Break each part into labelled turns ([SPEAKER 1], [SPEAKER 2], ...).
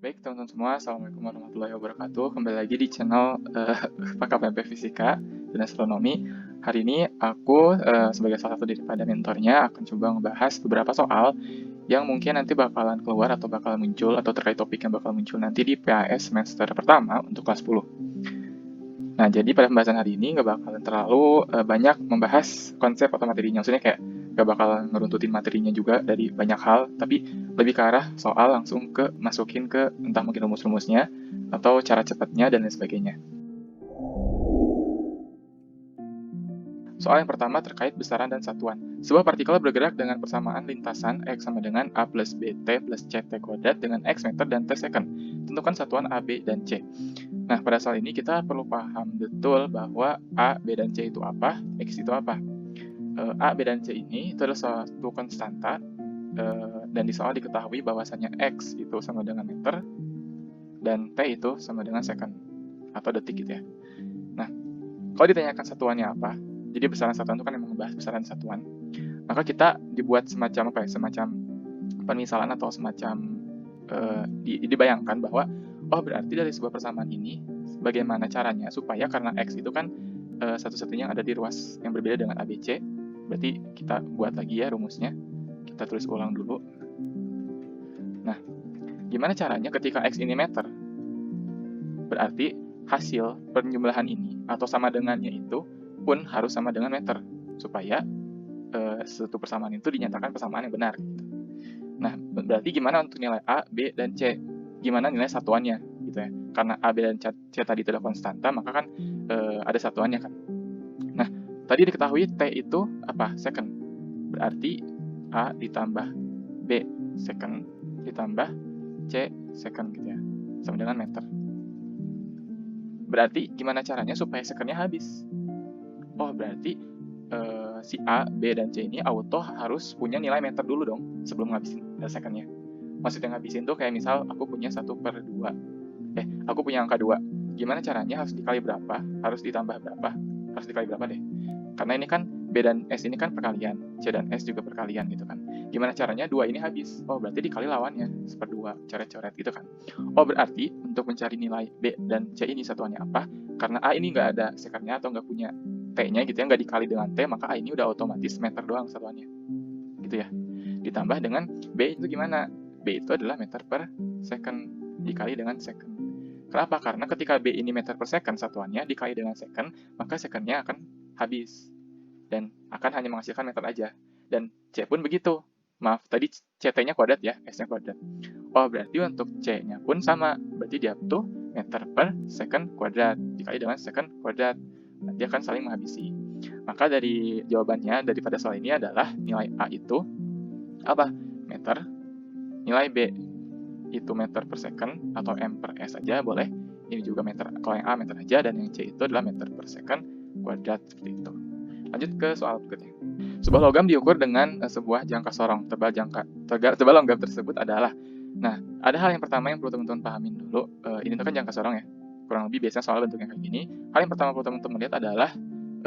[SPEAKER 1] Baik teman-teman semua, Assalamualaikum warahmatullahi wabarakatuh. Kembali lagi di channel PKPMP Fisika dan Astronomi. Hari ini aku sebagai salah satu daripada mentornya akan coba ngebahas beberapa soal yang mungkin nanti bakalan keluar atau bakal muncul atau terkait topik yang bakal muncul nanti di PAS semester pertama untuk kelas 10. Nah, jadi pada pembahasan hari ini nggak bakalan terlalu banyak membahas konsep atau materinya. Maksudnya kayak nggak bakalan ngeruntutin materinya juga dari banyak hal, tapi lebih ke arah soal langsung ke masukin ke entah mungkin rumus-rumusnya atau cara cepatnya dan lain sebagainya. Soal yang pertama terkait besaran dan satuan. Sebuah partikel bergerak dengan persamaan lintasan X sama dengan A plus BT plus CT kuadrat dengan X meter dan T second. Tentukan satuan A, B, dan C. Nah, pada soal ini kita perlu paham betul bahwa A, B, dan C itu apa, X itu apa. A, B, dan C ini itu adalah suatu konstanta, dan di soal diketahui bahwasannya X itu sama dengan meter, dan T itu sama dengan second, atau detik gitu ya. Nah, kalau ditanyakan satuannya apa, jadi besaran satuan itu kan yang membahas besaran satuan, maka kita dibuat semacam semacam pemisalan atau semacam dibayangkan bahwa berarti dari sebuah persamaan ini bagaimana caranya supaya karena X itu kan satu-satunya yang ada di ruas yang berbeda dengan ABC, berarti kita buat lagi ya rumusnya, kita tulis ulang dulu. Nah, gimana caranya ketika X ini meter, berarti hasil penjumlahan ini atau sama dengannya itu pun harus sama dengan meter supaya suatu persamaan itu dinyatakan persamaan yang benar gitu. Nah, berarti gimana untuk nilai A, B, dan C? Gimana nilai satuannya gitu ya? Karena A, B, dan C tadi itu adalah konstanta, maka kan ada satuannya kan. Nah, tadi diketahui T itu apa? Second. Berarti A ditambah B second ditambah C second gitu ya. Sama dengan meter. Berarti gimana caranya supaya secondnya habis? Berarti si A, B, dan C ini auto harus punya nilai meter dulu dong sebelum ngabisin secondnya. Maksudnya ngabisin tuh kayak misal aku punya 1/2. Aku punya angka 2. Gimana caranya harus dikali berapa? Harus ditambah berapa? Harus dikali berapa deh? Karena ini kan B dan S ini kan perkalian, C dan S juga perkalian gitu kan. Gimana caranya 2 ini habis? Berarti dikali lawannya, 1/2, coret-coret gitu kan. Berarti untuk mencari nilai B dan C ini satuannya apa? Karena A ini nggak ada secondnya atau nggak punya T-nya gitu ya, nggak dikali dengan T, maka A ini udah otomatis meter doang satuannya. Gitu ya. Ditambah dengan B itu gimana? B itu adalah meter per second dikali dengan second. Kenapa? Karena ketika B ini meter per second satuannya dikali dengan second, maka secondnya akan habis dan akan hanya menghasilkan meter aja. Dan C pun begitu. Maaf, tadi CT-nya kuadrat ya, S-nya kuadrat. Berarti untuk C-nya pun sama. Berarti dia tuh meter per second kuadrat dikali dengan second kuadrat. Nanti akan saling menghabisi. Maka dari jawabannya daripada soal ini adalah nilai A itu apa? Meter. Nilai B itu meter per second atau M per S aja boleh. Ini juga meter, kalau yang A meter aja, dan yang C itu adalah meter per second kuadrat seperti itu. Lanjut ke soal berikutnya. Sebuah logam diukur dengan sebuah jangka sorong. Tebal logam tersebut adalah. Nah, ada hal yang pertama yang perlu teman-teman pahamin dulu. Ini tuh kan jangka sorong ya. Kurang lebih biasanya soal bentuknya kayak gini. Hal yang pertama perlu teman-teman lihat adalah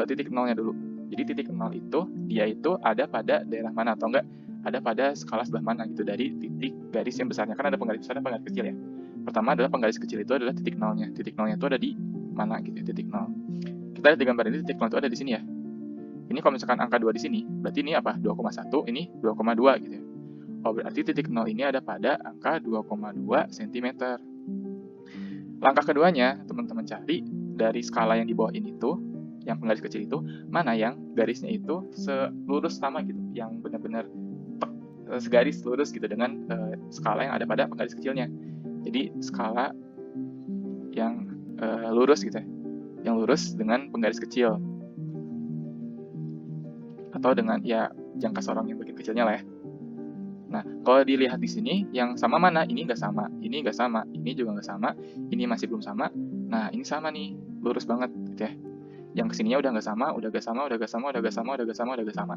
[SPEAKER 1] titik nolnya dulu. Jadi titik nol itu, dia itu ada pada daerah mana atau enggak ada pada skala sebelah mana gitu dari titik garis yang besarnya. Kan ada penggaris besar dan penggaris kecil ya. Pertama adalah penggaris kecil itu adalah titik nolnya. Titik nolnya itu ada di mana gitu ya, titik nol. Kita lihat di gambar ini titik nol itu ada di sini ya. Ini kalau misalkan angka 2 di sini, berarti ini apa? 2,1, ini 2,2 gitu ya. Berarti titik nol ini ada pada angka 2,2 cm. Langkah keduanya, teman-teman cari dari skala yang di bawah ini tuh, yang penggaris kecil itu, mana yang garisnya itu selurus sama gitu, yang benar-benar segaris lurus gitu dengan skala yang ada pada penggaris kecilnya. Jadi skala yang lurus gitu ya, yang lurus dengan penggaris kecil atau dengan ya jangka sorong yang bagian kecilnya lah ya. Nah, kalau dilihat di sini yang sama mana? Ini nggak sama, ini nggak sama, ini juga nggak sama, ini masih belum sama. Nah, ini sama nih, lurus banget gitu ya. Yang kesininya udah nggak sama, udah nggak sama, udah nggak sama, udah nggak sama, udah nggak sama, udah nggak sama.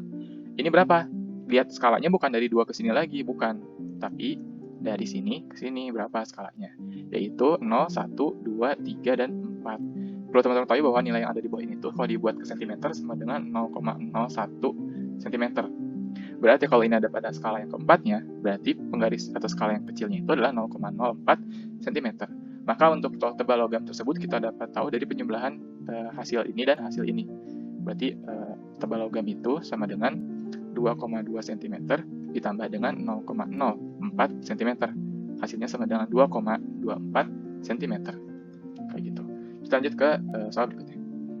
[SPEAKER 1] Ini berapa? Lihat skalanya bukan dari 2 ke sini lagi, bukan. Tapi dari sini ke sini berapa skalanya? Yaitu 0, 1, 2, 3, dan 4. Perlu teman-teman tahu bahwa nilai yang ada di bawah ini tuh kalau dibuat ke cm sama dengan 0,01 cm. Berarti kalau ini ada pada skala yang keempatnya, berarti penggaris atau skala yang kecilnya itu adalah 0,04 cm. Maka untuk tebal logam tersebut kita dapat tahu dari penyebelahan hasil ini dan hasil ini. Berarti tebal logam itu sama dengan 2,2 cm ditambah dengan 0,04 cm. Hasilnya sama dengan 2,24 cm. Kayak gitu. Kita lanjut ke soal berikutnya.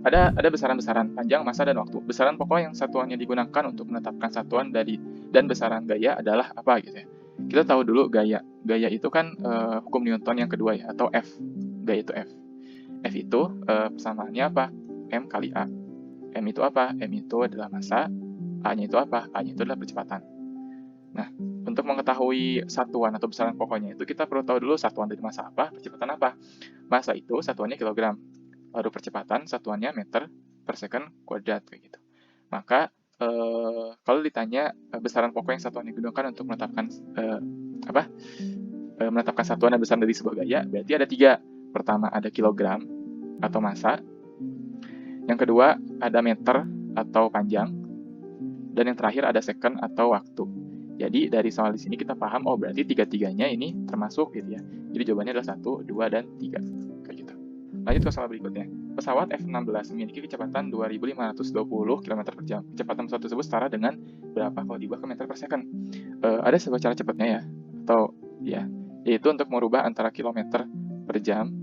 [SPEAKER 1] Ada besaran-besaran panjang, masa, dan waktu. Besaran pokok yang satuannya digunakan untuk menetapkan satuan dan besaran gaya adalah apa gitu ya. Kita tahu dulu gaya. Gaya itu kan hukum Newton yang kedua ya, atau F. Gaya itu F. F itu persamaannya apa? M kali A. M itu apa? M itu adalah massa. A-nya itu apa? A-nya itu adalah percepatan. Nah, untuk mengetahui satuan atau besaran pokoknya itu kita perlu tahu dulu satuan dari massa apa, percepatan apa. Massa itu satuannya kilogram. Lalu percepatan satuannya meter per second kuadrat kayak gitu. Maka kalau ditanya besaran pokok yang satuannya digunakan untuk menetapkan menetapkan satuan dan besaran dari sebuah gaya, berarti ada 3. Pertama ada kilogram atau massa. Yang kedua ada meter atau panjang. Dan yang terakhir ada second atau waktu. Jadi dari soal di sini kita paham, oh berarti 3-3-nya ini termasuk gitu ya. Jadi jawabannya adalah 1, 2, dan 3. Kayak gitu. Lanjut ke soal berikutnya. Pesawat F-16 memiliki kecepatan 2.520 km per jam. Kecepatan pesawat tersebut setara dengan berapa kalau diubah ke meter per second? Ada sebuah cara cepatnya ya, atau ya, yaitu untuk merubah antara kilometer per jam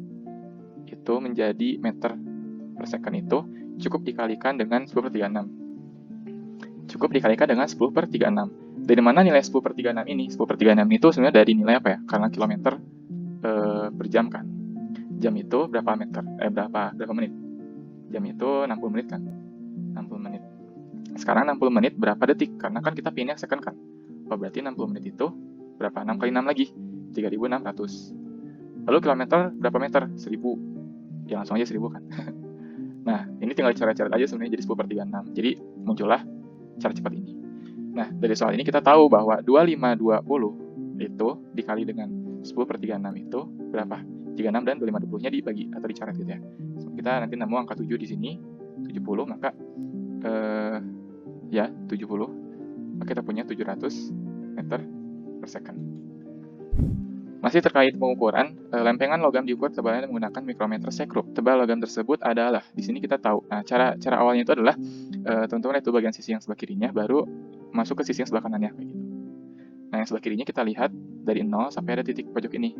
[SPEAKER 1] itu menjadi meter per second itu cukup dikalikan dengan 10 per 36. Cukup dikalikan dengan 10 per 36. Dari mana nilai 10 per 36 ini? 10 per 36 itu sebenarnya dari nilai apa ya? Karena kilometer per jam kan. Jam itu berapa meter? Berapa menit? Jam itu 60 menit kan? 60 menit. Sekarang 60 menit berapa detik? Karena kan kita pindah second kan. Oh, berarti 60 menit itu berapa? 6 kali 6 lagi. 3.600. Lalu kilometer berapa meter? 1000. Ya langsung aja 1000 kan. Nah, ini tinggal coret-coret aja sebenarnya jadi 10 per 36. Jadi muncullah cara cepat ini. Nah, dari soal ini kita tahu bahwa 2520 itu dikali dengan 10 per 36 itu berapa? 36 dan 2520-nya dibagi atau dicoret gitu ya. Kita nanti nemu angka 7 di sini, 70, maka 70. Maka kita punya 700 meter per second. Masih terkait pengukuran, lempengan logam diukur tebalnya menggunakan mikrometer sekrup. Tebal logam tersebut adalah, di sini kita tahu. Nah, cara awalnya itu adalah, teman-teman lihat tuh bagian sisi yang sebelah kirinya, baru masuk ke sisi yang sebelah kanannya. Kayak gitu. Nah, yang sebelah kirinya kita lihat dari 0 sampai ada titik pojok ini.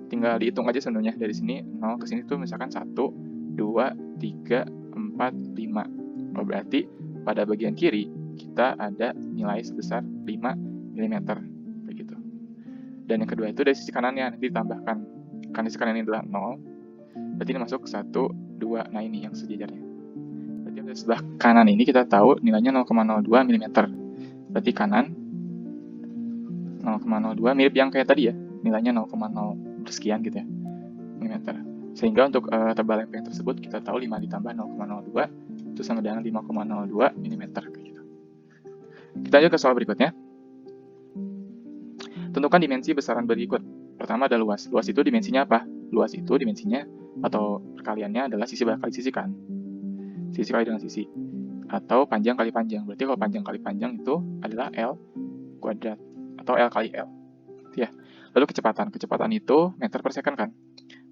[SPEAKER 1] Tinggal dihitung aja sebenarnya dari sini, 0 ke sini tuh misalkan 1, 2, 3, 4, 5. Oh, berarti pada bagian kiri kita ada nilai sebesar 5 mm. Dan yang kedua itu dari sisi kanannya, nanti ditambahkan. Karena sisi kanan ini adalah 0, berarti ini masuk 1, 2, nah ini yang sejajarnya. Berarti dari sebelah kanan ini kita tahu nilainya 0,02 mm. Berarti kanan 0,02, mirip yang kayak tadi ya, nilainya 0,0 sekian gitu ya, mm. Sehingga untuk tebal lempeng tersebut kita tahu 5 ditambah 0,02 itu sama dengan 5,02 mm. Gitu. Kita lanjut ke soal berikutnya. Tentukan dimensi besaran berikut. Pertama ada luas. Luas itu dimensinya apa? Luas itu dimensinya atau perkaliannya adalah sisi kali sisi kan. Sisi kali dengan sisi. Atau panjang kali panjang. Berarti kalau panjang kali panjang itu adalah L kuadrat. Atau L kali L. Ya. Lalu kecepatan. Kecepatan itu meter per second kan.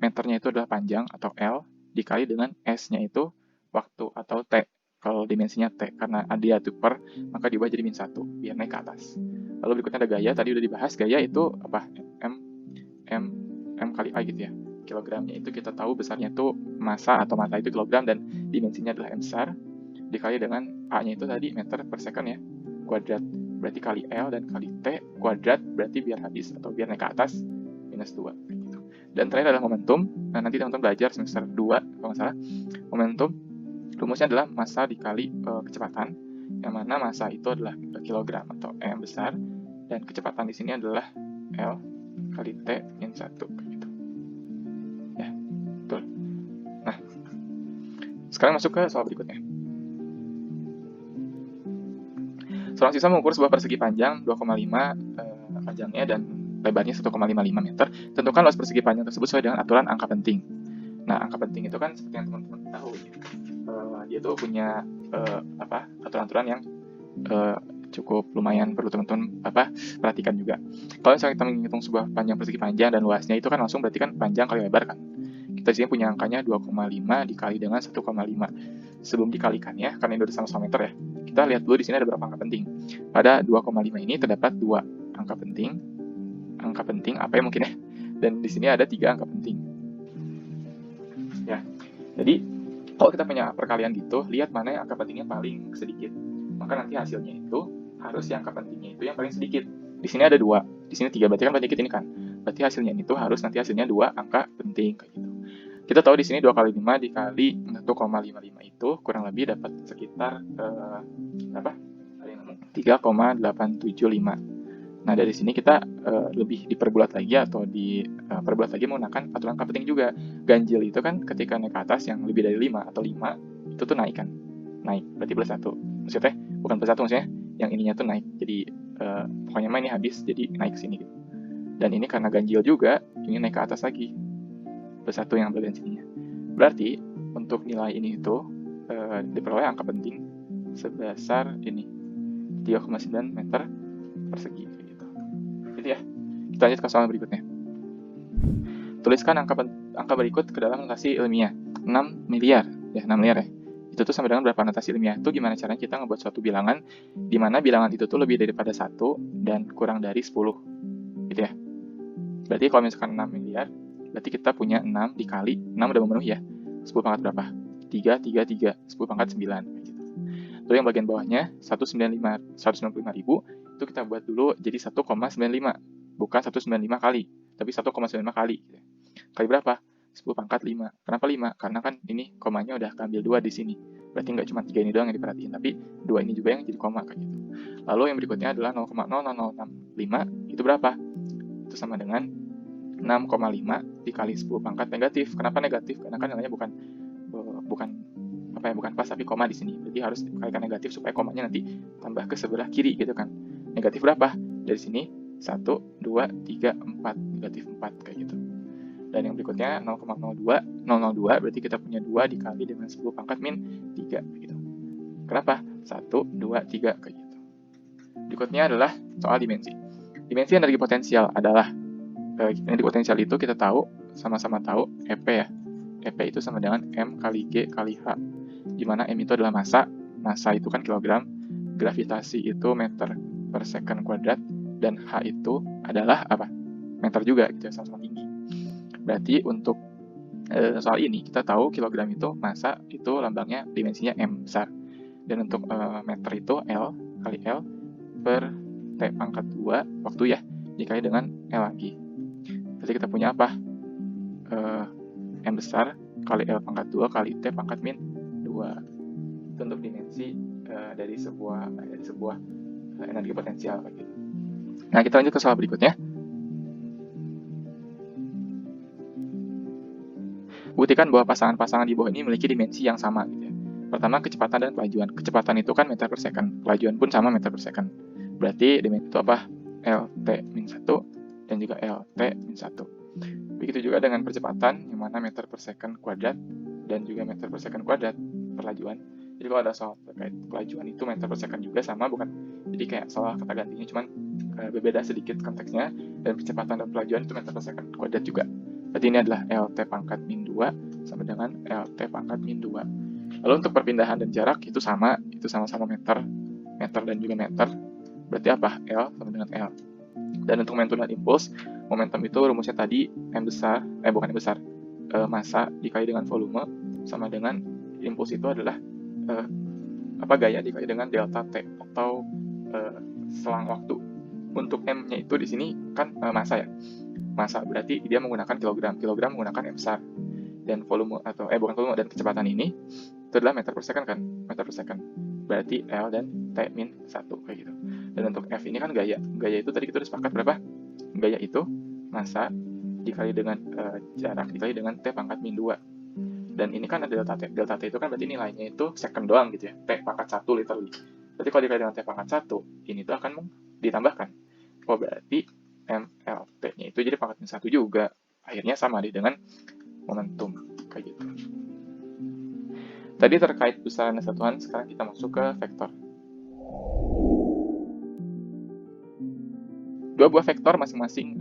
[SPEAKER 1] Meternya itu adalah panjang atau L dikali dengan S-nya itu waktu atau T. Kalau dimensinya T. Karena dia itu per, maka diubah jadi min 1. Biar naik ke atas. Lalu berikutnya ada gaya, tadi udah dibahas, gaya itu apa? M kali A gitu ya. Kilogramnya itu kita tahu besarnya itu massa atau massa itu kilogram dan dimensinya adalah M besar. Dikali dengan A-nya itu tadi meter per second ya, kuadrat. Berarti kali L dan kali T kuadrat, berarti biar habis atau biar naik ke atas, minus 2. Gitu. Dan terakhir adalah momentum. Nah, nanti teman-teman belajar semester 2, kalau nggak salah. Momentum, rumusnya adalah massa dikali kecepatan. Yang mana massa itu adalah kilogram atau M besar, dan kecepatan di sini adalah L kali T min 1 gitu. Ya, betul. Nah, sekarang masuk ke soal berikutnya. Seorang siswa mengukur sebuah persegi panjang 2,5 panjangnya dan lebarnya 1,55 meter. Tentukan luas persegi panjang tersebut sesuai dengan aturan angka penting. Nah, angka penting itu kan seperti yang teman-teman tahu, dia tuh punya aturan-aturan yang cukup lumayan perlu teman-teman perhatikan juga. Kalau misalnya kita menghitung sebuah panjang persegi panjang dan luasnya itu kan langsung berarti kan panjang kali lebar kan. Kita di sini punya angkanya 2,5 dikali dengan 1,5. Sebelum dikalikannya, karena ini udah sama-sama meter ya, kita lihat dulu di sini ada berapa angka penting. Pada 2,5 ini terdapat 2 angka penting. Angka penting apa ya mungkin ya? Dan di sini ada 3 angka penting. Ya. Jadi kalau kita punya perkalian gitu, lihat mana yang angka pentingnya paling sedikit. Maka nanti hasilnya itu harus yang angka pentingnya itu yang paling sedikit. Di sini ada 2, di sini 3, berarti kan paling sedikit ini kan. Berarti hasilnya itu harus nanti hasilnya 2 angka penting kayak gitu. Kita tahu di sini 2 kali 5 dikali 1,55 itu kurang lebih dapat sekitar 3,875. Nah, dari sini kita lebih diperbulat lagi atau diperbulat lagi menggunakan aturan angka penting juga. Ganjil itu kan ketika naik ke atas yang lebih dari 5 atau 5 itu tuh naik kan. Naik, berarti plus 1. Maksudnya bukan plus 1 maksudnya yang ininya tuh naik. Jadi pokoknya mah ini habis jadi naik ke sini gitu. Dan ini karena ganjil juga, ini naik ke atas lagi. Plus 1 yang bagian sininya. Berarti untuk nilai ini itu diperoleh angka penting sebesar ini 3,9 meter persegi gitu. Gitu ya. Kita lanjut ke soal berikutnya. Tuliskan angka berikut ke dalam notasi ilmiah. 6 miliar. Ya, 6 miliar ya. Itu tuh sama dengan berapa notasi ilmiah? Itu gimana caranya kita ngebuat suatu bilangan di mana bilangan itu tuh lebih daripada 1 dan kurang dari 10. Gitu ya. Berarti kalau misalkan 6 miliar, berarti kita punya 6 dikali 6 udah memenuhi ya. 10 pangkat berapa? 3, 3, 3. 10 pangkat 9 gitu. Lalu yang bagian bawahnya 195 ribu itu kita buat dulu jadi 1,95, bukan 195 kali, tapi 1,95 kali. Kali berapa? 10 pangkat 5. Kenapa 5? Karena kan ini komanya udah keambil 2 di sini. Berarti nggak cuma 3 ini doang yang diperhatiin, tapi 2 ini juga yang jadi koma kayak gitu. Lalu yang berikutnya adalah 0,0065 itu berapa? Itu sama dengan 6,5 dikali 10 pangkat negatif. Kenapa negatif? Karena kan nilainya bukan pas tapi koma di sini. Jadi harus dikalikan negatif supaya komanya nanti tambah ke sebelah kiri gitu kan. Negatif berapa? Dari sini 1, 2, 3, 4. Negatif 4 kayak gitu. Dan yang berikutnya 0,02 berarti kita punya 2 dikali dengan 10 pangkat min 3 gitu. Kenapa? 1, 2, 3 kayak gitu. Berikutnya adalah soal dimensi. Dimensi energi potensial adalah energi potensial itu kita tahu, sama-sama tahu EP ya. EP itu sama dengan M kali G kali H. Di mana M itu adalah massa itu kan kilogram, gravitasi itu meter per second kuadrat, dan H itu adalah apa? Meter juga gitu ya, sama-sama tinggi. Berarti untuk soal ini kita tahu kilogram itu massa itu lambangnya dimensinya M besar. Dan untuk meter itu L kali L per T pangkat 2 waktu ya, dikali dengan L lagi. Berarti kita punya apa? M besar kali L pangkat 2 kali T pangkat min 2. Itu untuk dimensi dari sebuah energi potensial kayak gitu. Nah, kita lanjut ke soal berikutnya. Buktikan bahwa pasangan-pasangan di bawah ini memiliki dimensi yang sama gitu ya. Pertama, kecepatan dan kelajuan. Kecepatan itu kan meter per second, kelajuan pun sama meter per second. Berarti dimensi itu apa? LT-1 dan juga LT-1. Begitu juga dengan percepatan, yang mana meter per second kuadrat dan juga meter per second kuadrat perlajuan. Jadi kalau ada soal terkait kelajuan itu meter per second juga sama, bukan? Jadi kayak soal kata gantinya cuman berbeda sedikit konteksnya, dan percepatan dan kelajuan itu meter per second kuadrat juga. Berarti ini adalah LT pangkat min 2 sama dengan LT pangkat min 2. Lalu untuk perpindahan dan jarak itu sama-sama meter dan juga meter. Berarti apa? L sama dengan L. Dan untuk momentum dan impuls, momentum itu rumusnya tadi massa dikali dengan volume sama dengan impuls itu adalah gaya dikali dengan delta T atau selang waktu. Untuk M-nya itu di sini kan massa ya. Massa berarti dia menggunakan kilogram menggunakan M besar. Dan volume dan kecepatan ini itu adalah meter per second kan, meter per second. Berarti L dan T min 1 kayak gitu. Dan untuk F ini kan gaya itu tadi kita udah sepakat berapa? Gaya itu massa dikali dengan jarak dikali dengan T pangkat min 2. Dan ini kan ada delta T. Delta T itu kan berarti nilainya itu second doang gitu ya. T pangkat 1 literally. Berarti kalau dikali dengan T pangkat 1, ini tuh akan ditambahkan. Oh, berarti MLT-nya itu jadi pangkat min 1 juga. Akhirnya sama dengan momentum kayak gitu. Tadi terkait besaran dan satuan, sekarang kita masuk ke vektor. dua buah vektor masing-masing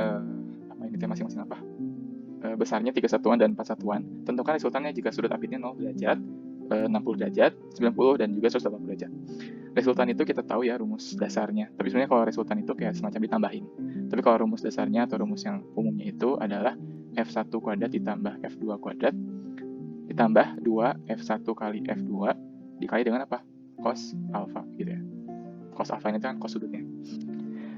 [SPEAKER 1] masing-masing besarnya 3 satuan dan 4 satuan. Tentukan resultannya jika sudut apitnya 0 derajat, 60 derajat, 90 dan juga 180 derajat. Resultan itu kita tahu ya rumus dasarnya. Tapi sebenarnya kalau resultan itu kayak semacam ditambahin. Tapi kalau rumus dasarnya atau rumus yang umumnya itu adalah F1 kuadrat ditambah F2 kuadrat ditambah 2 F1 kali F2 dikali dengan apa? Cos alfa gitu ya. Cos alfa ini kan cos sudutnya.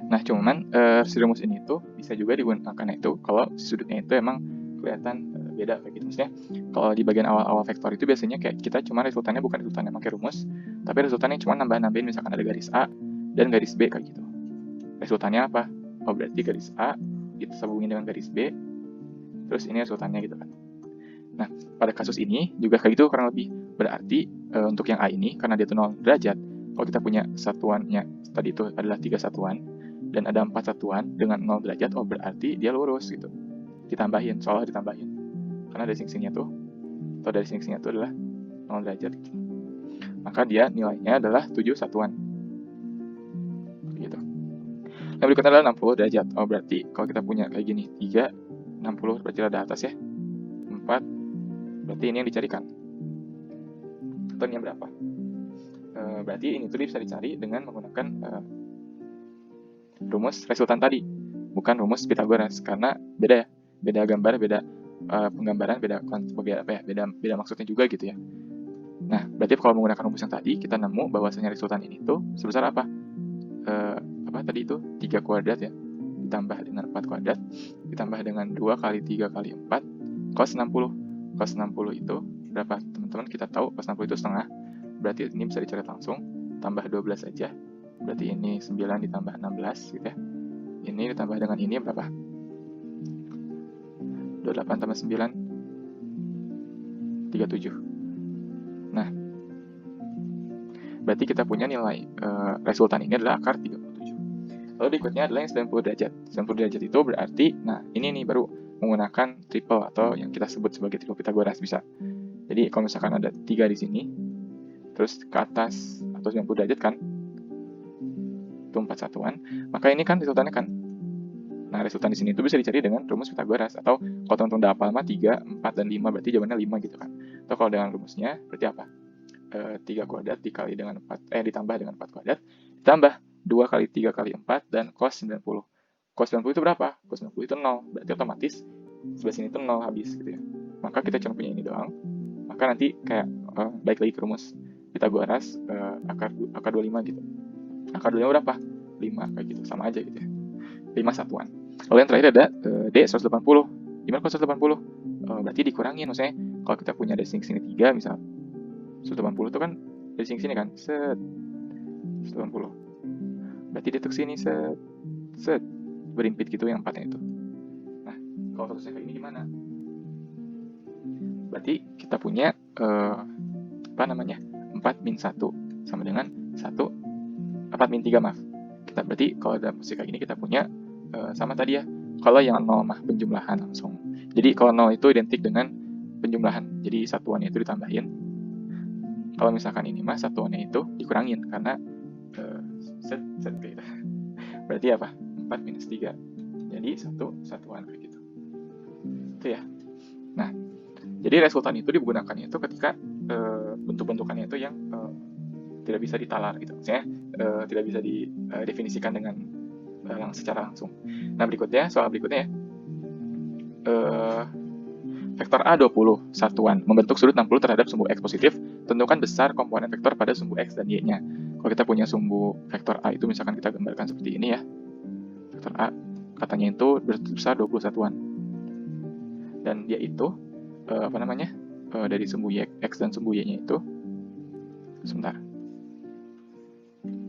[SPEAKER 1] Nah, cuman si rumus ini tuh bisa juga digunakan itu kalau si sudutnya itu emang kelihatan beda kayak gitu. Maksudnya kalau di bagian awal-awal vektor itu biasanya kayak kita cuma resultannya bukan resultannya pakai rumus, tapi resultannya cuma nambah-nambahin misalkan ada garis A dan garis B kayak gitu. Resultannya apa? Oh, berarti garis A kita sambungin dengan garis B, terus ini resultannya gitu kan. Nah, pada kasus ini juga kayak gitu kurang lebih. Berarti untuk yang A ini, karena dia itu 0 derajat, kalau kita punya satuannya tadi itu adalah 3 satuan, dan ada 4 satuan dengan 0 derajat, oh berarti dia lurus gitu. Ditambahin, seolah ditambahin. Karena dari sini-sininya tuh, atau dari sini-sininya tuh adalah 0 derajat gitu. Maka dia nilainya adalah 7 satuan. Gitu. Yang berikutnya adalah 60 derajat. Oh berarti kalau kita punya kayak gini, 3, 60 berarti ada atas ya. 4, berarti ini yang dicarikan. Atau ini yang berapa? Berarti ini tuh bisa dicari dengan menggunakan rumus resultan tadi, bukan rumus Pythagoras, karena beda ya, beda gambar, beda penggambaran, beda maksudnya juga gitu ya. Nah, berarti kalau menggunakan rumus yang tadi, kita nemu bahwasanya resultan ini tuh sebesar apa? Tadi itu 3 kuadrat ya, ditambah dengan 4 kuadrat, ditambah dengan 2 kali 3 kali 4, cos 60. Cos 60 itu berapa teman-teman? Kita tahu cos 60 itu setengah, berarti ini bisa dicari langsung, tambah 12 aja, berarti ini 9 ditambah 16 gitu ya. Ini ditambah dengan ini berapa? 28 tambah 9, 37. Nah, berarti kita punya nilai resultan ini adalah akar 37. Lalu berikutnya adalah yang 90 derajat. 90 derajat itu berarti, nah ini nih baru menggunakan triple atau yang kita sebut sebagai triple Pythagoras bisa. Jadi kalau misalkan ada 3 di sini, terus ke atas atau 90 derajat kan, itu 4 satuan, maka ini kan resultannya kan. Nah, resultan di sini itu bisa dicari dengan rumus Pythagoras, atau kalau teman-teman udah hafal mah 3, 4, dan 5, berarti jawabannya 5 gitu kan. Atau kalau dengan rumusnya, berarti apa? 3 kuadrat dikali dengan 4, ditambah dengan 4 kuadrat, ditambah 2 kali 3 kali 4, dan cos 90. Cos 90 itu berapa? Cos 90 itu 0, berarti otomatis sebelah sini itu 0 habis gitu ya. Maka kita cuma punya ini doang. Maka nanti kayak balik lagi ke rumus Pythagoras, akar 25 gitu. Akar 25 berapa? 5 kayak gitu, sama aja gitu ya. 5 satuan. Lalu yang terakhir ada D 180. Gimana kalau 180? Berarti dikurangin, maksudnya kalau kita punya dari sini 3 misal 180 itu kan dari sini kan, set 180. Berarti dia ke sini set berimpit gitu yang 4-nya itu. Nah, kalau kasusnya kayak ini gimana? Berarti kita punya 4 min 1 sama dengan 4 min 3 maaf. Kita berarti kalau dalam posisi kayak gini kita punya sama tadi ya. Kalau yang 0 mah penjumlahan langsung. Jadi kalau 0 itu identik dengan penjumlahan. Jadi satuannya itu ditambahin. Kalau misalkan ini mah satuannya itu dikurangin karena set kayak gitu. Berarti apa? 4 minus 3. Jadi 1 satuan kayak gitu. Itu ya. Nah, jadi resultan itu digunakannya itu ketika bentuk-bentukannya itu yang tidak bisa ditalar gitu. Maksudnya tidak bisa didefinisikan dengan secara langsung. Nah, soal berikutnya ya. Vektor A 20 satuan membentuk sudut 60 terhadap sumbu X positif. Tentukan besar komponen vektor pada sumbu X dan Y-nya. Kalau kita punya sumbu vektor A itu misalkan kita gambarkan seperti ini ya. Vektor A katanya itu besar 20 satuan. Dan dia itu dari sumbu X dan sumbu Y-nya itu sebentar.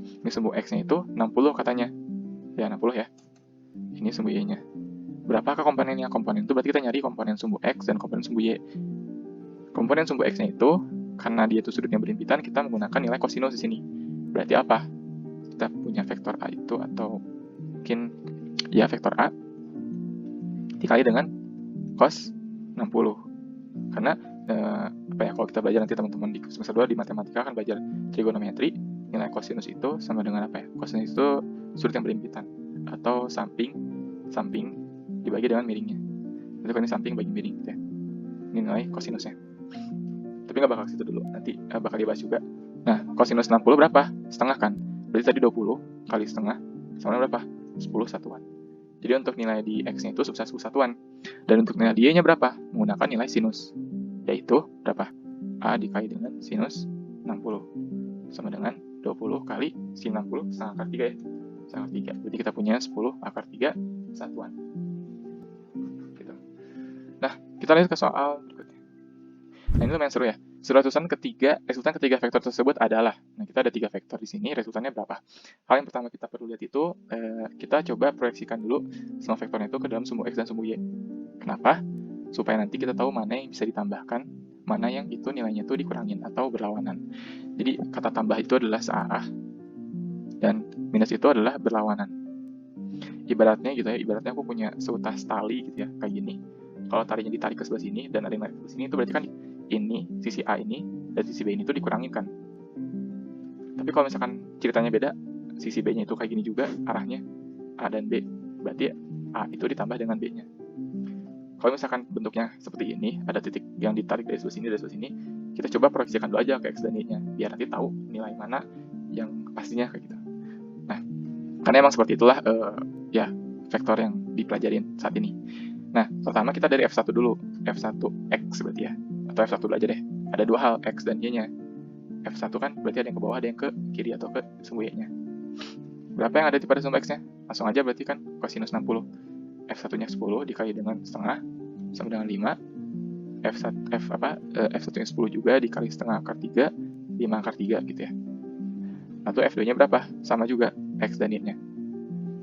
[SPEAKER 1] Ini sumbu X-nya itu 60 katanya. Ya, 60 ya. Ini sumbu Y-nya. Berapakah komponennya? Komponen itu berarti kita nyari komponen sumbu X dan komponen sumbu Y. Komponen sumbu X-nya itu, karena dia itu sudutnya berimpitan, kita menggunakan nilai kosinus di sini. Berarti apa? Kita punya vektor A itu, atau mungkin ya vektor A dikali dengan cos 60. Karena kalau kita belajar nanti teman-teman di semester 2 di matematika akan belajar trigonometri, nilai kosinus itu sama dengan apa ya? Kosinus itu sudut yang berimpitan. atau samping dibagi dengan miringnya. Itu kan ini samping bagi miring gitu ya. Ini nilai kosinusnya. Tapi nggak bakal ke situ dulu, nanti bakal dibahas juga. Nah, kosinus 60 berapa? Setengah kan? Berarti tadi 20 kali setengah sama berapa? 10 satuan. Jadi untuk nilai di X-nya itu sebesar 10 satuan. Dan untuk nilai di Y-nya berapa? Menggunakan nilai sinus. Yaitu berapa? A dikali dengan sinus 60. Sama dengan 20 kali sin 60 setengah akar 3 ya. Setengah 3. Berarti kita punya 10 akar 3 satuan. Gitu. Nah, kita lihat ke soal berikutnya. Nah, ini lumayan seru ya. Resultan ketiga vektor tersebut adalah, nah kita ada 3 vektor di sini, resultannya berapa? Hal yang pertama kita perlu lihat itu, kita coba proyeksikan dulu semua vektornya itu ke dalam sumbu X dan sumbu Y. Kenapa? Supaya nanti kita tahu mana yang bisa ditambahkan, mana yang itu nilainya itu dikurangin atau berlawanan. Jadi kata tambah itu adalah searah, dan minus itu adalah berlawanan. Ibaratnya gitu ya, ibaratnya aku punya seutas tali gitu ya, kayak gini. Kalau talinya ditarik ke sebelah sini dan ada yang narik ke sini, itu berarti kan ini, sisi A ini, dan sisi B ini tuh dikurangin kan. Tapi kalau misalkan ceritanya beda, sisi B-nya itu kayak gini juga, arahnya A dan B, berarti A itu ditambah dengan B-nya. Kalau misalkan bentuknya seperti ini, ada titik yang ditarik dari sebelah sini, kita coba proyeksikan dulu aja ke X dan Y-nya, biar nanti tahu nilai mana yang pastinya kayak gitu. Nah, karena emang seperti itulah ya vektor yang dipelajarin saat ini. Nah, pertama kita dari F1 dulu, F1X berarti ya, atau F1 dulu aja deh. Ada 2 hal, X dan Y-nya. F1 kan berarti ada yang ke bawah, ada yang ke kiri atau ke sumbu Y-nya. Berapa yang ada di pada sumbu X-nya? Langsung aja berarti kan kosinus 60. F1-nya 10 dikali dengan setengah sama dengan 5. F1-nya 10 juga dikali setengah akar 3, 5 akar 3 gitu ya. Atau F2-nya berapa? Sama juga, X dan Y-nya.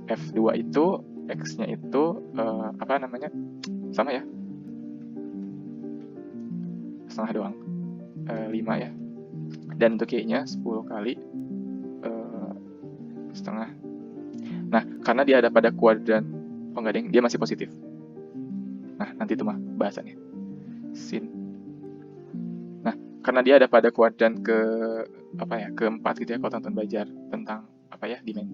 [SPEAKER 1] F2 itu, X-nya itu, sama ya. Setengah doang. 5 ya. Dan untuk Y-nya 10 kali setengah. Nah, karena dia ada pada kuadran penggading, dia masih positif. Nah, nanti itu mah bahasannya. Sin. Nah, karena dia ada pada kuadran keempat gitu ya, kalau tonton belajar tentang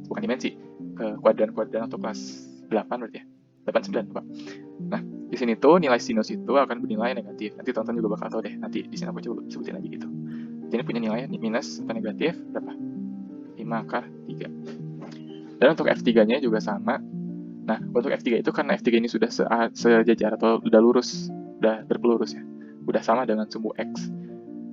[SPEAKER 1] bukan dimensi, ke kuadran-kuadran atau kelas 8 berarti ya. 8 9 Pak. Nah, di sini tuh nilai sinus itu akan bernilai negatif. Nanti tonton juga bakal tahu deh. Nanti di sini aku coba sebutin aja gitu. Ini punya nilai minus atau negatif berapa? 5 akar 3. Dan untuk F3-nya juga sama. Nah, untuk F3 itu karena F3 ini sudah sejajar atau udah lurus, udah berpelurus ya. Udah sama dengan sumbu X.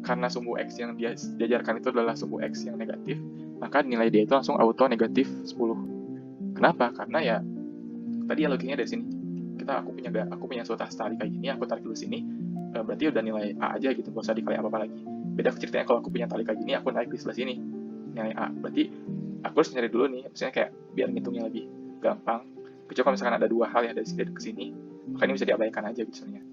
[SPEAKER 1] Karena sumbu X yang dia jajarkan itu adalah sumbu X yang negatif, maka nilai dia itu langsung auto negatif 10. Kenapa? Karena ya tadi ya logikanya dari sini. Aku punya seutas tali kayak gini, aku tarik dulu sini, berarti udah nilai A aja gitu, gak usah dikali apa-apa lagi. Beda ceritanya kalau aku punya tali kayak gini, aku naik di sebelah sini, nilai A. Berarti aku harus nyari dulu nih, maksudnya kayak biar ngitungnya lebih gampang. Kecuali kalau misalkan ada 2 hal ya dari sini ke sini, maka ini bisa diabaikan aja gitu sebenarnya.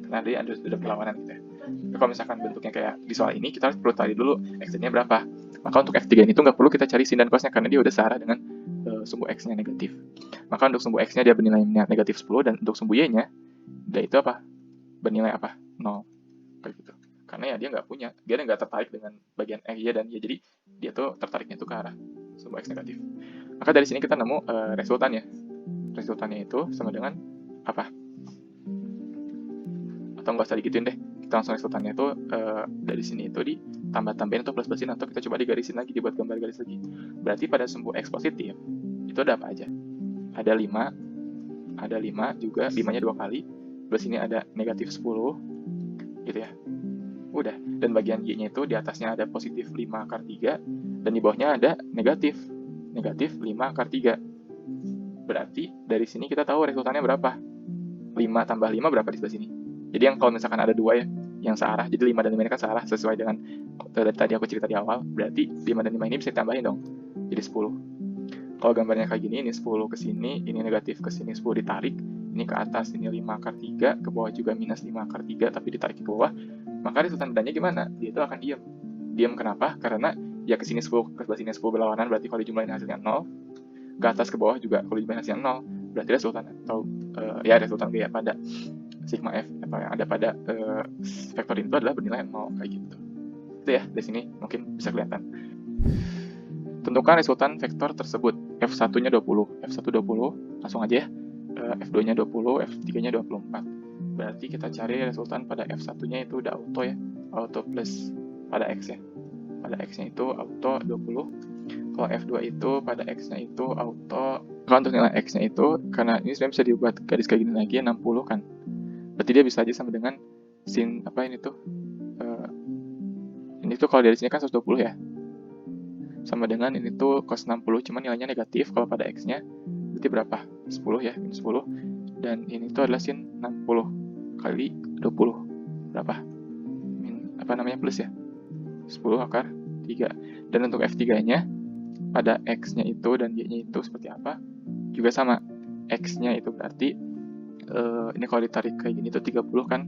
[SPEAKER 1] Karena dia ada perlawanan gitu ya. Tapi kalau misalkan bentuknya kayak di soal ini, kita harus perlu cari dulu X-nya berapa. Maka untuk F3 ini tuh nggak perlu kita cari sin dan cos-nya, karena dia udah searah dengan sumbu X-nya negatif. Maka untuk sumbu X-nya dia bernilai negatif 10, dan untuk sumbu Y-nya, dia itu apa? Bernilai apa? 0. Kayak gitu. Karena ya dia nggak tertarik dengan bagian Y dan Y, jadi dia tuh tertariknya tuh ke arah sumbu X negatif. Maka dari sini kita nemu resultannya. Resultannya itu sama dengan apa? Atau nggak usah digituin deh, kita langsung resultannya itu dari sini itu ditambah-tambahin atau plus-plusin, atau kita coba digarisin lagi, dibuat gambar garis lagi. Berarti pada sumbu X positif itu ada apa aja? Ada 5 juga, 5-nya 2 kali, plus ini ada negatif 10 gitu ya. Udah, dan bagian Y-nya itu di atasnya ada positif 5 akar 3, dan di bawahnya ada negatif 5 akar 3. Berarti dari sini kita tahu resultannya berapa? 5 tambah 5 berapa di sebelah sini? Jadi yang kalau misalkan ada 2 ya, yang searah, jadi 5 dan 5 ini kan searah sesuai dengan tadi aku cerita di awal, berarti 5 dan 5 ini bisa ditambahin dong, jadi 10. Kalau gambarnya kayak gini, ini 10 ke sini, ini negatif ke sini, 10 ditarik, ini ke atas, ini 5 akar 3, ke bawah juga minus 5 akar 3, tapi ditarik ke bawah, maka resultan bedanya gimana? Dia itu akan diam. Diam kenapa? Karena ya ke sini 10, ke sebelah sini 10 berlawanan, berarti kalau dijumlahin hasilnya 0, ke atas ke bawah juga kalau dijumlahin hasilnya 0, berarti resultan atau resultan gaya pada sigma F atau yang ada pada vektor itu adalah bernilai 0 kayak gitu. Itu ya, dari sini mungkin bisa kelihatan. Tentukan resultan vektor tersebut. F1-nya 20, F1 20, langsung aja ya. F2-nya 20, F3-nya 24. Berarti kita cari resultan pada F1-nya itu udah auto ya, auto plus pada X ya. Pada X-nya itu auto 20. Kalau F2 itu pada X-nya itu auto, kalau untuk nilai X-nya itu, karena ini sebenarnya bisa dibuat garis kayak gini lagi, 60 kan. Berarti dia bisa aja sama dengan sin, apa ini tuh, ini tuh kalau dari sini kan 120 ya. Sama dengan ini tuh cos 60, cuman nilainya negatif kalau pada X-nya. Berarti berapa? 10 ya, minus 10. Dan ini tuh adalah sin 60 kali 20. Berapa? Plus ya. 10 akar 3. Dan untuk F3-nya, pada X-nya itu dan Y-nya itu seperti apa? Juga sama. X-nya itu berarti, ini kalau ditarik kayak gini tuh 30 kan.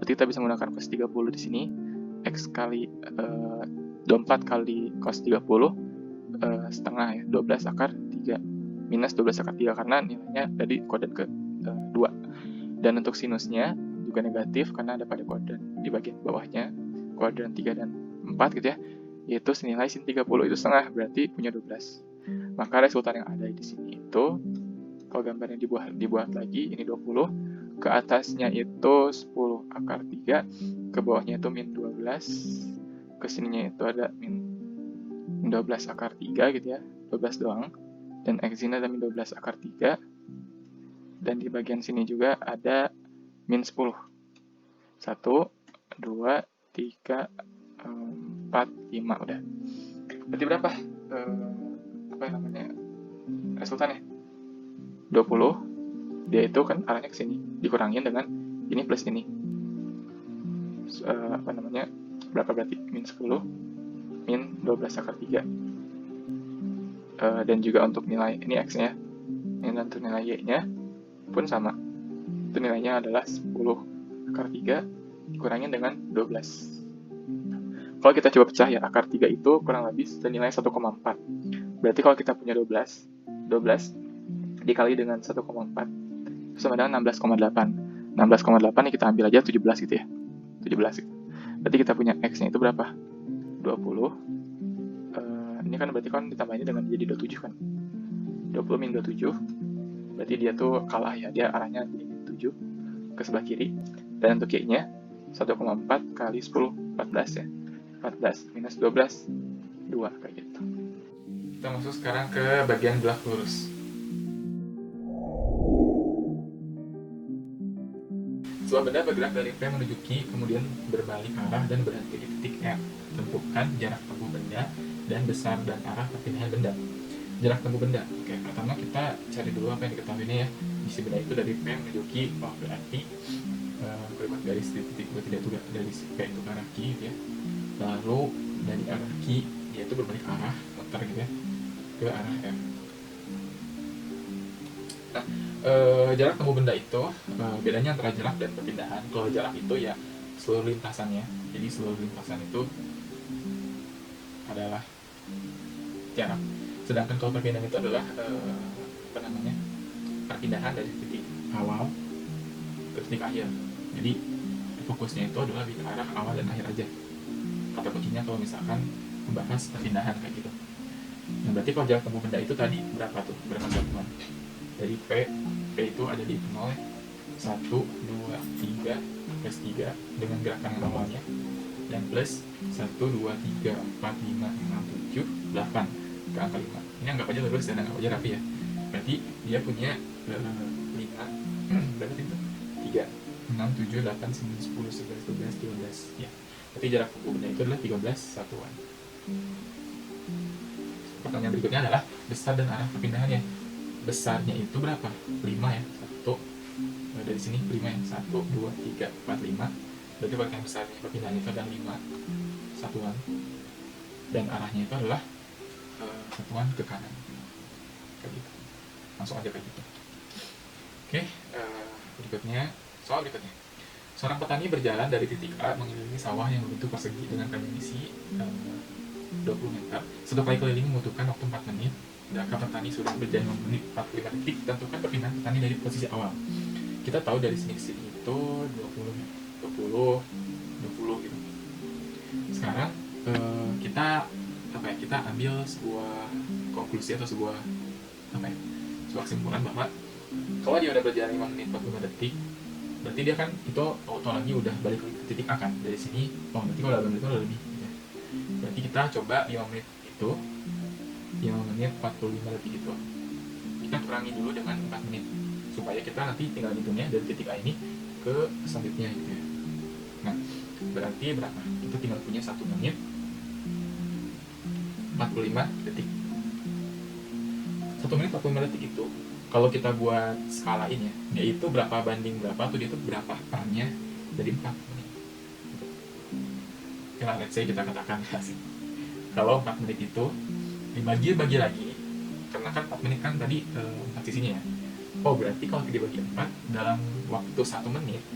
[SPEAKER 1] Berarti kita bisa menggunakan cos 30 di sini. X kali 24 kali cos 30 setengah ya, 12 akar 3 minus 12 akar 3 karena nilainya dari kuadran ke 2. Dan untuk sinusnya juga negatif karena ada pada kuadran di bagian bawahnya, kuadran 3 dan 4 gitu ya, yaitu senilai sin 30 itu setengah, berarti punya 12. Maka resultan yang ada di sini itu, kalau gambarnya dibuat lagi, ini 20, ke atasnya itu 10 akar 3, ke bawahnya itu min 12, ke sininya itu ada min 12 akar 3 gitu ya, 12 doang, dan X-nya ada min 12 akar 3, dan di bagian sini juga ada min 10. 1, 2, 3, 4, 5 udah. Berarti berapa? Resultannya? 20. Dia itu kan arahnya ke sini, dikurangin dengan ini plus ini. Berapa berarti? Min 10, min 12 akar 3. Dan juga untuk nilai, ini X-nya, dan untuk nilai Y-nya pun sama. Itu nilainya adalah 10 akar 3 dikurangin dengan 12. Kalau kita coba pecah ya, akar 3 itu kurang lebih senilai 1,4. Berarti kalau kita punya 12 dikali dengan 1,4 itu sama dengan 16,8. 16,8 kita ambil aja 17 gitu ya. 17 gitu. Berarti kita punya X-nya itu berapa? 20. Ini kan berarti kan ditambahinnya dengan jadi 27 kan. 20 min 27. Berarti dia tuh kalah ya, dia arahnya jadi 7 ke sebelah kiri. Dan untuk Y-nya 1,4 kali 10, 14 ya. 14 minus 12, 2 kayak gitu. Kita masuk sekarang ke bagian belak lurus. Sebuah benda bergerak dari P menuju Q, kemudian berbalik arah dan berhenti di titik R. Tentukan jarak tempuh benda dan besar dan arah perpindahan benda. Jarak tempuh benda. Oke, pertama kita cari dulu apa yang diketahuinya ya. Isi benda itu dari P menuju Q, berarti kalimat garis di titik berarti itu dari P itu ke arah Q gitu ya. Lalu dari arah Q, yaitu berbalik arah, muter gitu ya, ke arah R. Nah, jarak tempuh benda itu bedanya antara jarak dan perpindahan. Kalau jarak itu ya seluruh lintasannya, jadi seluruh lintasan itu adalah jarak. Sedangkan kalau perpindahan itu adalah perpindahan dari titik awal ke titik akhir. Jadi fokusnya itu adalah di arah awal dan akhir aja. Kata kuncinya kalau misalkan membahas perpindahan kayak gitu. Nah, berarti kalau jarak tempuh benda itu tadi berapa tuh? Berapa satuan? Dari P itu ada di 0, 1, 2, 3, plus 3 dengan gerakan yang awalnya, dan plus 1, 2, 3, 4, 5, 6, 7, 8 ke angka 5. Ini anggap aja lurus dan anggap aja rapi ya. Berarti dia punya 5, berarti itu 3, 6, 7, 8, 9, 10, 11, 12, 13 ya. Berarti jarak tempuh benda itu adalah 13 satuan. Pertanyaan berikutnya adalah besar dan arah perpindahannya. Besarnya itu berapa? 5 ya. 1 dari sini 5 ya. 1, 2, 3, 4, 5. Berarti bagian besarnya perpindahannya itu adalah 5 satuan. Dan arahnya itu adalah satuan ke kanan. Kayak gitu. Langsung aja kayak gitu. Oke, soal berikutnya. Seorang petani berjalan dari titik A mengelilingi sawah yang berbentuk persegi dengan dimensi 20 meter. Satu kali keliling membutuhkan waktu 4 menit. Jika petani sudah berjalan 5 menit 45 detik, tentukan perpindahan petani dari posisi awal. Kita tahu dari sini ke sini itu 20 gitu. Sekarang kita ambil sebuah konklusi atau sebuah apa ya, sebuah kesimpulan bahwa kalau dia udah berjalan 5 menit 45 detik, berarti dia kan itu auto lagi udah balik ke titik A kan dari sini. Berarti kalau udah 5 menit itu udah lebih gitu ya. Berarti kita coba 5 menit itu 5 menit 45 detik itu kita kurangi dulu dengan 4 menit supaya kita nanti tinggal hitungnya dari titik A ini ke selanjutnya gitu ya. Nah, berarti berapa? Kita tinggal punya 1 menit 45 detik. 1 menit 45 detik itu kalau kita buat skalain ya, yaitu berapa banding berapa tuh, dia tuh berapa perannya dari 4 menit. Nah, let's say kita katakan kalau 4 menit itu dibagi lagi, karena kan 4 menit kan tadi 4 sisinya ya. Oh, berarti kalau dibagi 4 dalam waktu 1 menit,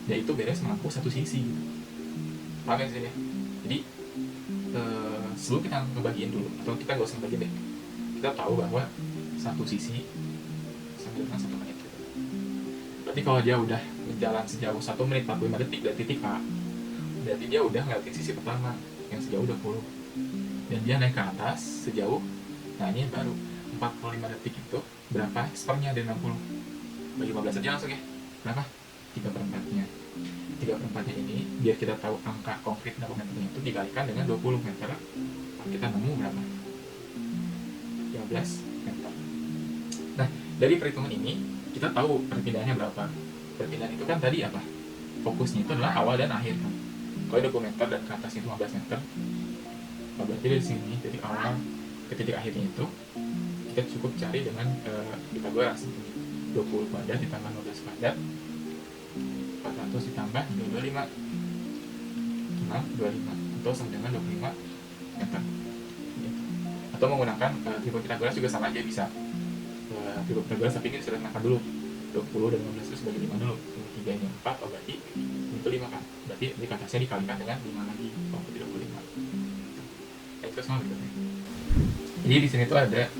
[SPEAKER 1] yaitu beres mampu 1 sisi gitu. Paham ya sini? Jadi sebelum kita ngebagiin dulu, atau kita gak usah ngebagiin deh, kita tahu bahwa 1 sisi sama dengan 1 menit gitu. Berarti kalau dia udah berjalan sejauh 1 menit 45 detik dari titik A, berarti dia udah ngelewatin sisi pertama yang sejauh 20, dan dia naik ke atas sejauh, nah ini baru 45 detik itu berapa sepernya dari 60? Bagi 15 aja langsung ya, berapa? 3/4-nya. 3/4-nya ini biar kita tahu angka konkret berapa meternya itu dikalikan dengan 20 meter, kita nemu berapa? 15 meter. Nah, dari perhitungan ini kita tahu perpindahannya berapa. Perpindahan itu kan tadi apa? Fokusnya itu adalah awal dan akhir kan. Kalau 20 meter dan ke atas itu 15 meter, berarti dari sini dari awal ke titik akhirnya itu kita cukup cari dengan Pythagoras. 20 kuadrat ditambah 15 kuadrat 400 ditambah 225 atau sama dengan 25 meter. Atau menggunakan triple Pythagoras juga sama aja bisa. Triple Pythagoras tapi ini sudah makan dulu 20 dan 15 itu sebagai 5 dulu, 3 ini 4, oh berarti itu 5 kan, berarti di atasnya dikalikan dengan 5 lagi, oh 35. Itu sama berikutnya. Jadi di sini tuh ada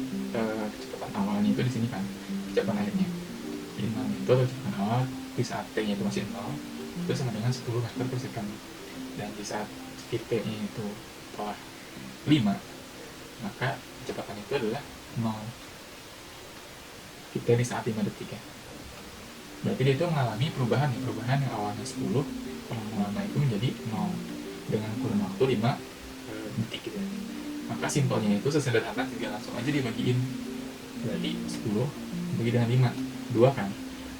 [SPEAKER 1] kecepatan awalnya itu di sini kan, kecepatan akhirnya 5 meter kecepatan awal di saat T-nya itu masih 0 itu sama dengan 10 meter per second, dan di saat T-nya itu telah 5 maka kecepatan itu adalah 0. Kita di saat 5 detik ya, berarti dia itu mengalami perubahan yang awalnya 10 lama-lama itu menjadi 0 dengan kurun waktu 5 detik gitu. Maka simpelnya itu sesederhana tinggal langsung aja dibagiin, berarti 10 dibagi dengan 5, 2 kan,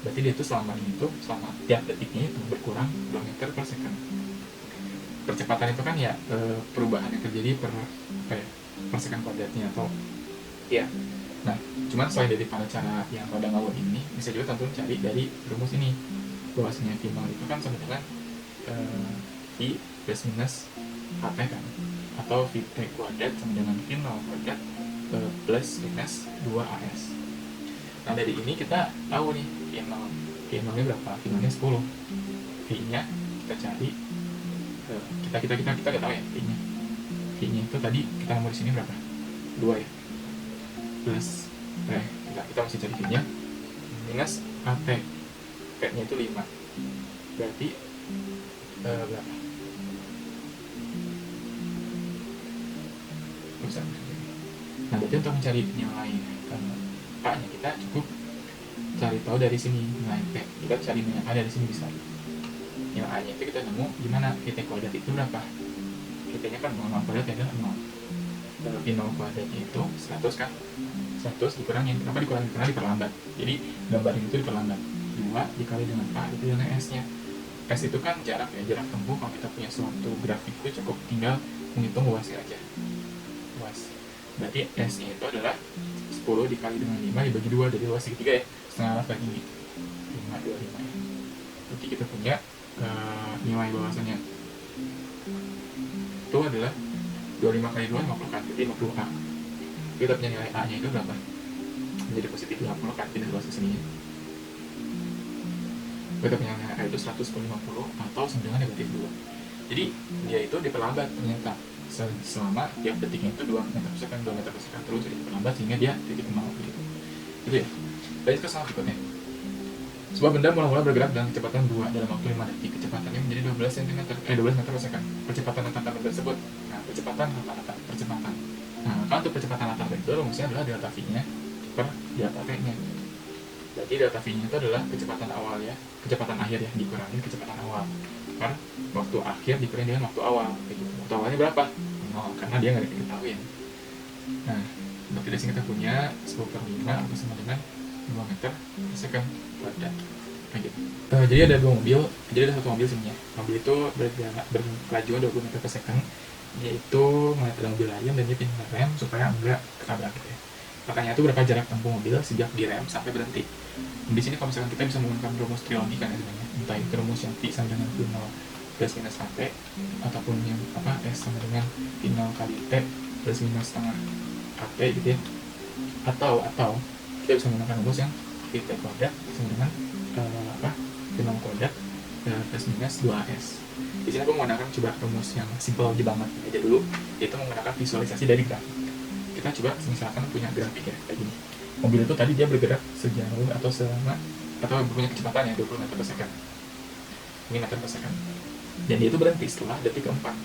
[SPEAKER 1] berarti dia itu selama tiap detiknya itu berkurang 2 meter per second. Percepatan itu kan ya perubahan yang terjadi per second kuadratnya atau ya. Nah, cuman selain dari pada cara yang pada ngawur ini, bisa juga teman-teman cari dari rumus ini, bahwasanya V0 itu kan sama dengan V plus minus HT kan, atau VT kuadrat sama dengan V0 kuadrat plus minus 2AS. Nah, dari ini kita tahu nih V0 nya berapa? V0 nya 10, V nya kita cari, kita tahu ya V nya itu tadi kita nomor di sini berapa? 2 ya, plus kita masih cari V-nya minus AT, T-nya itu 5, berarti berapa? Bisa. Nah, berarti untuk mencari nilai A-nya kita cukup cari tahu dari sini nilai T, kita cari nilai A dari sini bisa. Nilai A-nya itu kita nemu gimana? VT kuadrat itu berapa? VT-nya kan 0 kuadrat ya adalah 0. V0 kuadratnya itu 100 kan, 100 dikurangin, kenapa dikurangin? Karena diperlambat, jadi gambaran itu diperlambat, 2 dikali dengan A itu dengan S nya. S itu kan jarak ya, jarak tempuh. Kalau kita punya suatu grafik itu cukup tinggal menghitung luasnya aja, luas, berarti S nya itu adalah 10 dikali dengan 5 dibagi 2, dari luas segitiga ya, setengah bagi 5, 25 ya. Berarti kita punya nilai bahwasannya itu adalah 25 kali 2, 50 kan, jadi 50A. Kita punya nilai A nya itu berapa? Menjadi positif 50 kan, pindah luas ke sini ya. Kita punya nilai A itu 150 atau sama dengan negatif 2. Jadi dia itu diperlambat ternyata selama tiap detiknya itu 2 meter per second, 2 meter per second terus, jadi diperlambat sehingga dia titik 0 gitu. Gitu ya. Lanjut ke soal berikutnya. Sebuah benda mula-mula bergerak dengan kecepatan 2 dalam waktu 5 detik. Kecepatannya menjadi 12 meter per second. Percepatan rata-rata tersebut. Nah, percepatan. Nah, kalau untuk percepatan rata-rata itu rumusnya adalah delta V-nya per delta T-nya. Berarti delta V-nya itu adalah kecepatan awal ya, kecepatan akhir ya, dikurangin kecepatan awal per waktu akhir dikurangi dengan waktu awal. Gitu. Waktu awalnya berapa? 0, karena dia nggak diketahuin. Nah, untuk tidak singkat kita punya 10/5 atau sama dengan 2 meter per second kuadrat. Nah, gitu. Jadi ada satu mobil sebenarnya. Mobil itu berkelajuan 20 meter per second, yaitu melihat ada mobil lain dan dia pindah rem supaya enggak ketabrak gitu ya. Pertanyaan itu berapa jarak tempuh mobil sejak direm sampai berhenti. Di sini kalau misalkan kita bisa menggunakan rumus trilogi kan ya sebenarnya, entah itu rumus yang T sama dengan Q0 plus minus HT, ataupun yang S sama dengan T0 kali T plus minus setengah HT gitu ya. Atau kita bisa menggunakan rumus yang T kuadrat sama dengan T0 kuadrat plus minus 2S. Di sini aku menggunakan coba rumus yang simple banget aja dulu, yaitu menggunakan visualisasi dari grafik. Kita coba misalkan punya grafik ya kayak gini. Mobil itu tadi dia bergerak sejauh atau punya kecepatan ya 20 meter per second. Ini meter per second. Dan dia itu berhenti setelah detik keempat.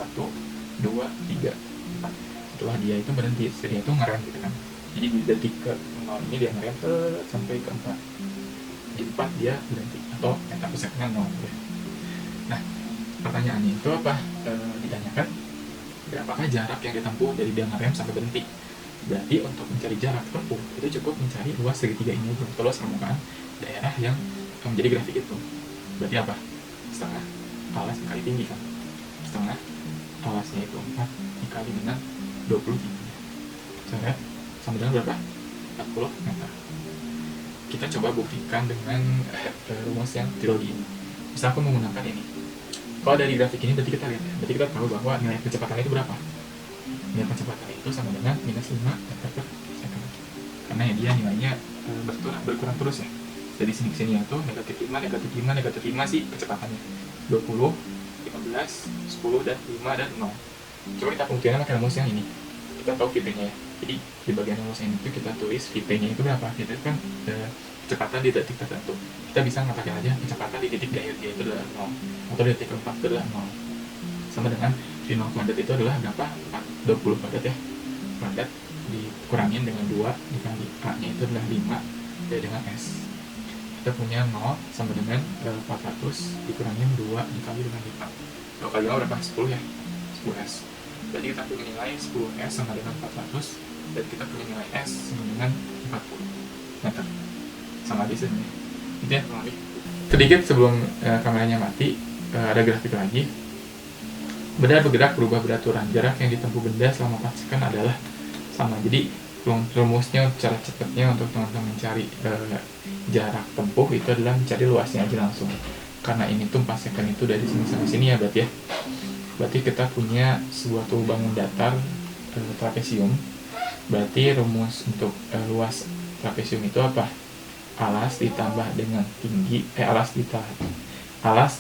[SPEAKER 1] 1, 2, 3, 4. Setelah dia itu berhenti, dia itu ngerem gitu kan. Jadi di detik ke 0 ini dia ngerem sampai ke 4. Di 4 dia berhenti atau meter per second 0 ya. Nah, pertanyaannya itu apa? Ditanyakan berapakah jarak yang ditempuh dari dia ngerem sampai berhenti. Berarti untuk mencari jarak tempuh itu cukup mencari luas segitiga ini aja, atau luas permukaan daerah yang menjadi grafik itu. Berarti apa? Setengah alas dikali tinggi kan. Setengah alasnya itu 4 dikali dengan 20 tingginya. Cara sama dengan berapa? 40 meter. Kita coba buktikan dengan rumus yang trilogi ini. Bisa aku menggunakan ini. Kalau dari grafik ini berarti kita lihat ya, berarti kita tahu bahwa nilai kecepatannya itu berapa. Nilai kecepatan itu sama dengan minus 5 meter per second. Karena ya dia nilainya berkurang terus ya. Dari sini ke sini itu negatif 5 sih kecepatannya. 20, 15, 10, dan 5, dan 0. Coba kita pembuktikan pakai rumus yang ini. Kita tahu VT-nya ya. Jadi di bagian rumus ini itu kita tulis VT-nya itu berapa. VT itu kan kecepatan di detik tertentu. Kita bisa mengatakan aja kecepatan di titik akhir dia itu adalah 0, atau di detik keempat itu adalah 0. Sama dengan V0 kuadrat itu adalah berapa? 20 kuadrat ya. Kuadrat dikurangin dengan 2 dikali A-nya itu adalah 5 dengan S. Kita punya 0 sama dengan 400 dikurangin 2 dikali dengan 5. 2 kali 5 berapa? 10 ya? 10S. Jadi kita punya nilai 10S sama dengan 400, dan kita punya nilai S sama dengan 40 meter. Sama aja sih sebenarnya. Itu ya kurang lebih. Sedikit sebelum kameranya mati, ada grafik lagi. Benda bergerak berubah beraturan. Jarak yang ditempuh benda selama 4 second adalah sama. Jadi rumusnya cara cepatnya untuk teman-teman mencari jarak tempuh itu adalah mencari luasnya aja langsung. Karena ini tuh 4 second itu dari sini sampai sini ya berarti ya. Berarti kita punya sebuah tubuh bangun datar trapesium. Berarti rumus untuk luas trapesium itu apa? Alas ditambah dengan tinggi, alas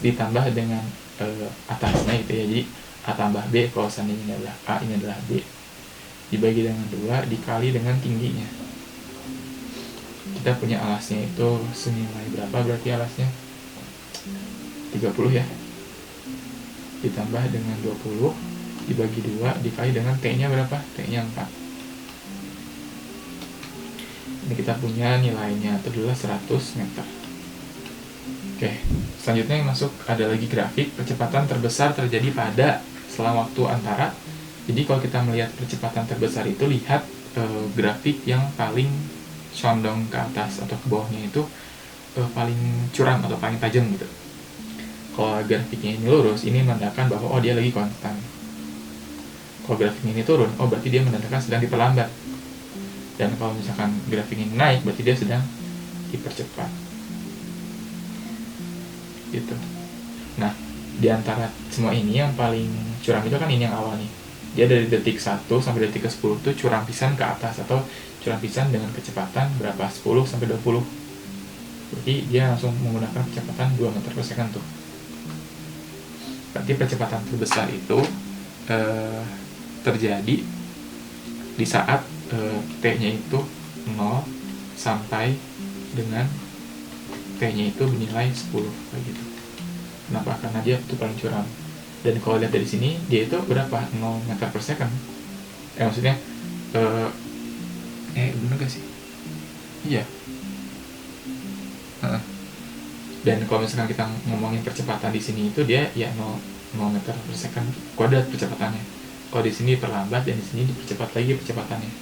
[SPEAKER 1] ditambah dengan atasnya gitu ya. Jadi A tambah B, kalau seandainya ini adalah A, ini adalah B, dibagi dengan 2 dikali dengan tingginya. Kita punya alasnya itu senilai berapa berarti alasnya? 30 ya. Ditambah dengan 20 dibagi 2 dikali dengan T-nya berapa? T-nya 4. Ini kita punya nilainya itu adalah 100 meter. Oke, selanjutnya yang masuk ada lagi grafik kecepatan terbesar terjadi pada selang waktu antara. Jadi kalau kita melihat kecepatan terbesar itu, lihat grafik yang paling condong ke atas atau ke bawahnya itu paling curam atau paling tajam gitu. Kalau grafiknya ini lurus, ini menandakan bahwa dia lagi konstan. Kalau grafiknya ini turun, berarti dia menandakan sedang diperlambat. Dan kalau misalkan grafik ini naik, berarti dia sedang dipercepat. Gitu. Nah, di antara semua ini yang paling curam itu kan ini yang awal nih. Dia dari detik 1 sampai detik ke 10 itu curam pisan ke atas, atau curam pisan dengan kecepatan berapa? 10 sampai 20. Berarti dia langsung menggunakan kecepatan 2 meter per second tuh. Berarti percepatan terbesar itu terjadi di saat T-nya itu 0 sampai dengan T-nya itu bernilai 10 kayak gitu. Kenapa? Karena dia itu paling curam. Dan kalau lihat dari sini, dia itu berapa? 0 meter per second. Maksudnya bener gak sih? Iya. Dan kalau misalkan kita ngomongin percepatan di sini itu dia ya 0 meter per second kuadrat percepatannya. Kalau di sini perlambat dan di sini dipercepat lagi percepatannya.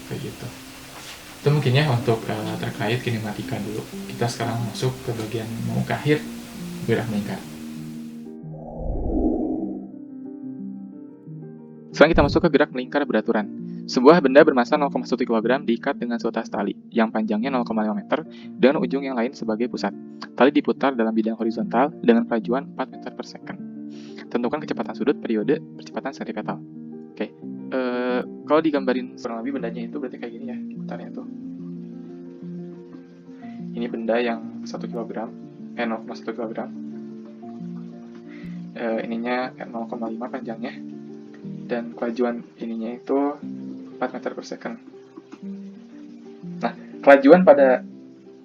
[SPEAKER 1] Kayak gitu. Itu mungkin ya untuk terkait kinematika dulu. Kita sekarang masuk ke bagian mau ke akhir gerak melingkar. Sekarang kita masuk ke gerak melingkar beraturan. Sebuah benda bermassa 0,1 kg diikat dengan seutas tali yang panjangnya 0,5 meter dengan ujung yang lain sebagai pusat. Tali diputar dalam bidang horizontal dengan kelajuan 4 meter per second. Tentukan kecepatan sudut periode percepatan sentripetal. Oke, kalau digambarin kurang lebih bendanya itu berarti kayak gini ya putarnya tuh. Ini benda yang 1 kg, 0,1 kg. Ininya 0,5 panjangnya. Dan kelajuan ininya itu 4 meter per second. Nah, kelajuan pada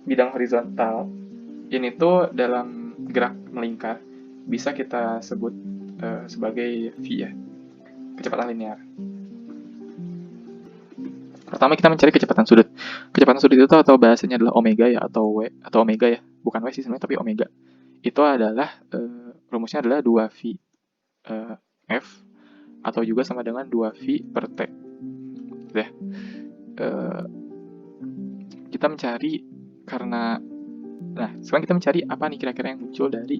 [SPEAKER 1] bidang horizontal ini tuh dalam gerak melingkar bisa kita sebut sebagai V ya, kecepatan linear. Pertama kita mencari kecepatan sudut. Kecepatan sudut itu atau bahasanya adalah omega ya, atau W, atau omega ya, bukan W sih sebenarnya tapi omega. Itu adalah rumusnya adalah 2V F atau juga sama dengan 2V per T. Ya. Kita mencari karena sekarang kita mencari apa nih kira-kira yang muncul dari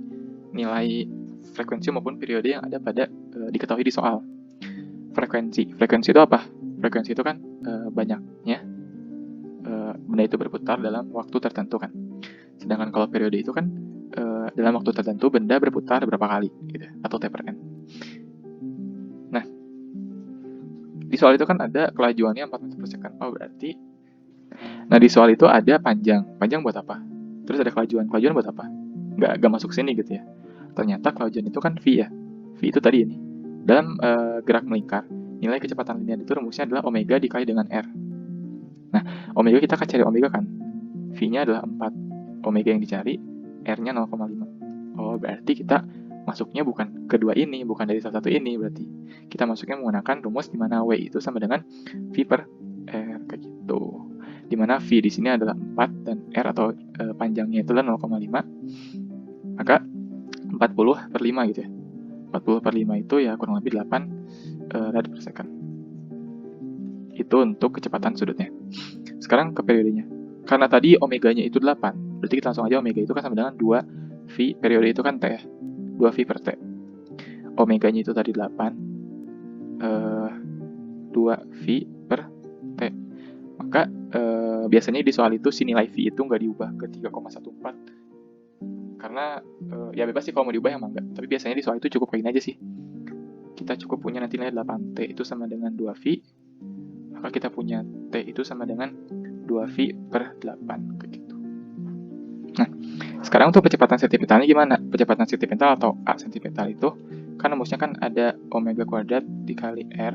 [SPEAKER 1] nilai frekuensi maupun periode yang ada pada diketahui di soal. Frekuensi itu apa? Frekuensi itu kan banyaknya benda itu berputar dalam waktu tertentu kan. Sedangkan kalau periode itu kan dalam waktu tertentu benda berputar berapa kali gitu, atau T per N. Nah, di soal itu kan ada kelajuannya 4 meter per second. Oh, berarti di soal itu ada panjang. Panjang buat apa? Terus ada kelajuan. Kelajuan buat apa? Nggak masuk sini gitu ya. Ternyata kelajuan itu kan V ya. V itu tadi ini. Dalam gerak melingkar, nilai kecepatan linear itu rumusnya adalah omega dikali dengan R. Nah, omega kita akan cari omega kan. V-nya adalah 4. Omega yang dicari, R-nya 0,5. Oh, berarti kita masuknya bukan kedua ini, bukan dari salah satu ini berarti. Kita masuknya menggunakan rumus di mana W itu sama dengan V per R kayak gitu. Di mana V di sini adalah 4 dan R atau panjangnya itu adalah 0,5. Maka 40 per 5 gitu ya. 40 per 5 itu ya kurang lebih 8 rad per second. Itu untuk kecepatan sudutnya. Sekarang ke periodenya. Karena tadi omeganya itu 8, berarti kita langsung aja omega itu kan sama dengan 2V, periode itu kan T ya. 2V per T. Omeganya itu tadi 8, 2V per T. Maka biasanya di soal itu si nilai V itu nggak diubah ke 3,14. Karena ya bebas sih kalau mau diubah emang enggak. Tapi biasanya di soal itu cukup kayak gini aja sih. Kita cukup punya nanti nilai 8T itu sama dengan 2V. Maka kita punya T itu sama dengan 2V per 8 kayak gitu. Nah, sekarang untuk percepatan sentripetalnya gimana? Percepatan sentripetal atau A sentripetal itu kan rumusnya kan ada omega kuadrat dikali R.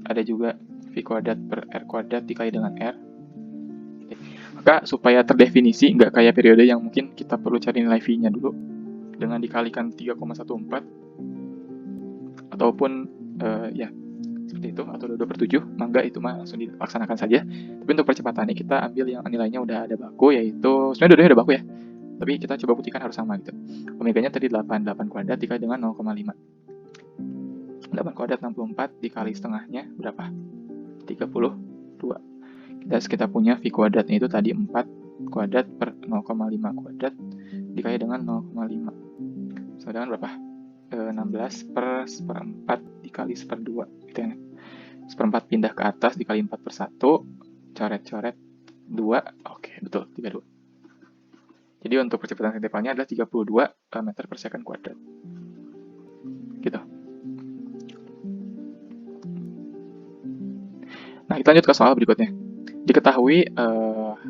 [SPEAKER 1] Ada juga V kuadrat per R kuadrat dikali dengan R. Maka supaya terdefinisi, nggak kayak periode yang mungkin kita perlu cari nilai V-nya dulu dengan dikalikan 3,14 ataupun ya seperti itu, atau 2/7, mangga itu mah langsung dilaksanakan saja. Tapi untuk percepatannya kita ambil yang nilainya udah ada baku, yaitu sebenarnya dua-duanya udah baku ya, tapi kita coba buktikan harus sama gitu. Omeganya tadi 8 kuadrat dikali dengan 0,5. 8 kuadrat 64 dikali setengahnya berapa? 32. Kita punya V kuadratnya itu tadi 4 kuadrat per 0,5 kuadrat dikali dengan 0,5. Sama dengan berapa? 16 per 1/4 dikali 1/2 gitu ya. 1/4 pindah ke atas dikali 4 per 1, coret-coret 2, oke betul 32. Jadi untuk percepatan sentripetalnya adalah 32 meter per second kuadrat gitu. Nah, kita lanjut ke soal berikutnya. Diketahui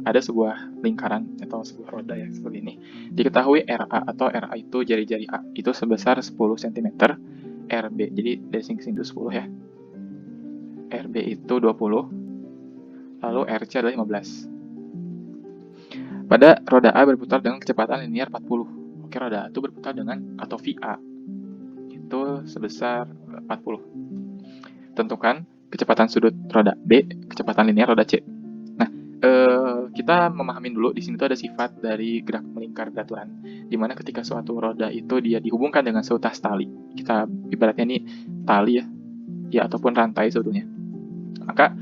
[SPEAKER 1] ada sebuah lingkaran atau sebuah roda ya seperti ini. Diketahui RA atau RA itu jari-jari A itu sebesar 10 cm, RB jadi dari sini 10 ya. RB itu 20, lalu RC adalah 15. Pada roda A berputar dengan kecepatan linear 40. Oke, roda A itu berputar dengan atau VA itu sebesar 40. Tentukan kecepatan sudut roda B, kecepatan linear roda C. Nah, kita memahamin dulu di sini tuh ada sifat dari gerak melingkar beraturan, dimana ketika suatu roda itu dia dihubungkan dengan seutas tali, kita ibaratnya ini tali ya ataupun rantai sebetulnya, maka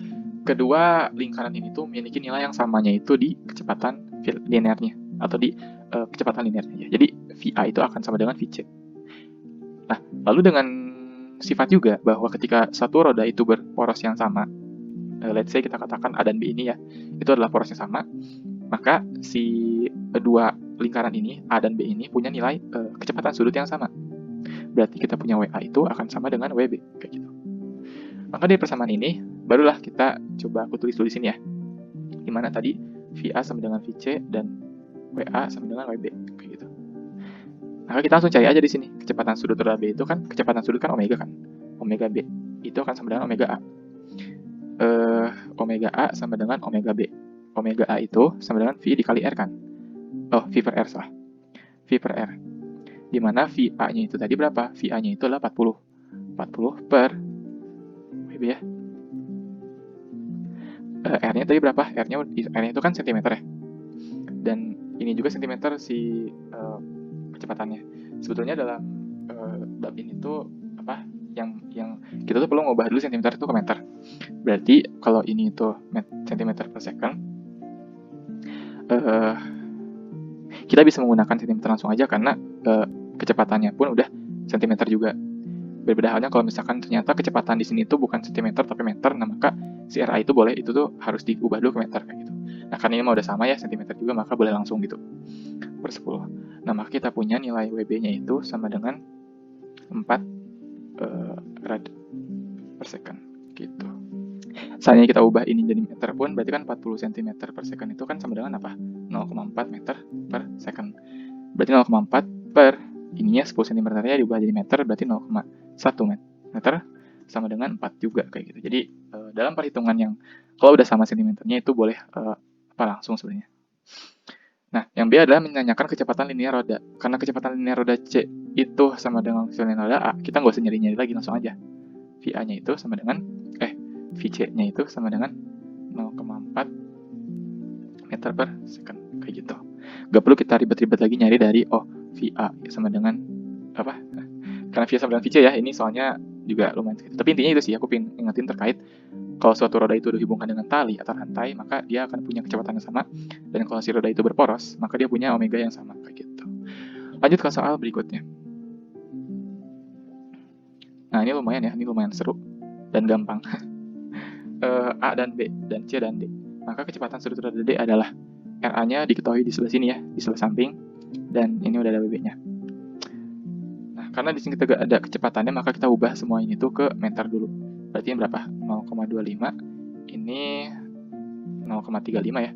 [SPEAKER 1] kedua lingkaran ini tuh memiliki nilai yang samanya itu di kecepatan linearnya atau di kecepatan linearnya. Jadi VA itu akan sama dengan VC. Nah, lalu dengan sifat juga bahwa ketika satu roda itu berporos yang sama, let's say kita katakan A dan B ini ya, itu adalah poros yang sama, maka si dua lingkaran ini, A dan B ini punya nilai kecepatan sudut yang sama. Berarti kita punya WA itu akan sama dengan WB, kayak gitu. Maka dari persamaan ini, barulah kita coba aku tulis ini ya. Dimana tadi VA sama dengan VC dan WA sama dengan WB, kayak gitu. Maka kita langsung cari aja di sini. Kecepatan sudut roda B itu kan, kecepatan sudut kan omega kan. Omega B itu akan sama dengan omega A. Omega A sama dengan omega B. Omega A itu sama dengan V dikali R kan. Oh, V per R salah. V per R. Dimana VA-nya itu tadi berapa? VA-nya itu adalah 40. 40 per WB ya. R-nya tadi berapa? R-nya itu kan cm ya. Dan ini juga cm si kecepatannya. Sebetulnya dalam bab ini tuh apa? Yang kita tuh perlu ngubah dulu cm itu ke meter. Berarti kalau ini itu cm per second, kita bisa menggunakan cm langsung aja karena kecepatannya pun udah cm juga. Berbeda halnya kalau misalkan ternyata kecepatan di sini itu bukan cm tapi meter, nah maka si RA itu boleh itu tuh harus diubah dulu ke meter kayak gitu. Nah karena ini mah udah sama ya cm juga, maka boleh langsung gitu per 10. Nah maka kita punya nilai WB-nya itu sama dengan 4 rad per second gitu. Seandainya kita ubah ini jadi meter pun berarti kan 40 cm per second itu kan sama dengan apa? 0,4 meter per second. Berarti 0,4 per ininya 10 cm nya diubah jadi meter berarti 0,1 meter sama dengan 4 juga kayak gitu. Jadi dalam perhitungan yang kalau udah sama cm-nya itu boleh langsung sebenarnya. Nah, yang B adalah menanyakan kecepatan linear roda. Karena kecepatan linear roda C itu sama dengan kecepatan linear roda A, kita nggak usah nyari-nyari lagi, langsung aja. VA-nya itu sama dengan VC-nya itu sama dengan 0,4 meter per second kayak gitu. Gak perlu kita ribet-ribet lagi nyari dari VA sama dengan apa? Karena VA sama dengan VC ya, ini soalnya juga lumayan sedikit. Tapi intinya itu sih, aku pengen ingetin terkait kalau suatu roda itu dihubungkan dengan tali atau rantai, maka dia akan punya kecepatan yang sama. Dan kalau si roda itu berporos, maka dia punya omega yang sama kayak gitu. Lanjut ke soal berikutnya. Nah ini lumayan ya, ini lumayan seru dan gampang. A dan B dan C dan D. Maka kecepatan sudut roda D adalah RA-nya diketahui di sebelah sini ya, di sebelah samping, dan ini udah ada WB-nya. Nah, karena di sini kita gak ada kecepatannya, maka kita ubah semua ini tuh ke meter dulu. Berarti yang berapa? 0,25, ini 0,35 ya.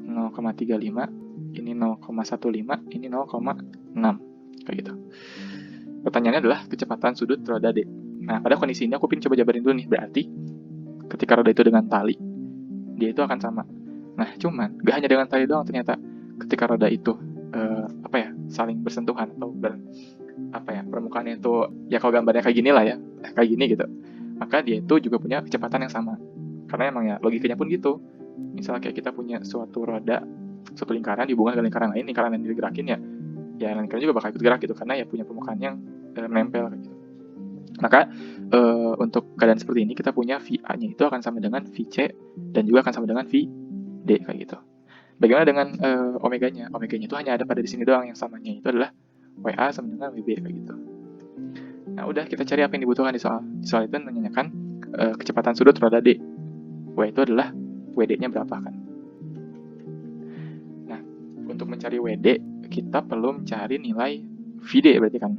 [SPEAKER 1] 0,35, ini 0,15, ini 0,6, kayak gitu. Pertanyaannya adalah kecepatan sudut roda D. Nah, pada kondisi ini aku ingin coba jabarin dulu nih, berarti ketika roda itu dengan tali, dia itu akan sama. Nah, cuman gak hanya dengan tali doang ternyata. Ketika roda itu saling bersentuhan atau permukaannya itu ya kalau gambarnya kayak gini lah ya, kayak gini gitu. Maka dia itu juga punya kecepatan yang sama. Karena emang ya logikanya pun gitu. Misalnya kayak kita punya suatu roda, suatu lingkaran dihubungkan dengan lingkaran yang digerakin ya lingkaran juga bakal ikut gerak gitu karena ya punya permukaan yang menempel gitu. Maka untuk keadaan seperti ini kita punya VA-nya itu akan sama dengan VC dan juga akan sama dengan VD kayak gitu. Bagaimana dengan omeganya? Omeganya itu hanya ada pada di sini doang, yang samanya itu adalah WA sama dengan WB kayak gitu. Nah udah, kita cari apa yang dibutuhkan di soal. Di soal itu menanyakan kecepatan sudut roda D. W itu adalah WD-nya berapa kan? Nah untuk mencari WD kita perlu mencari nilai VD berarti kan?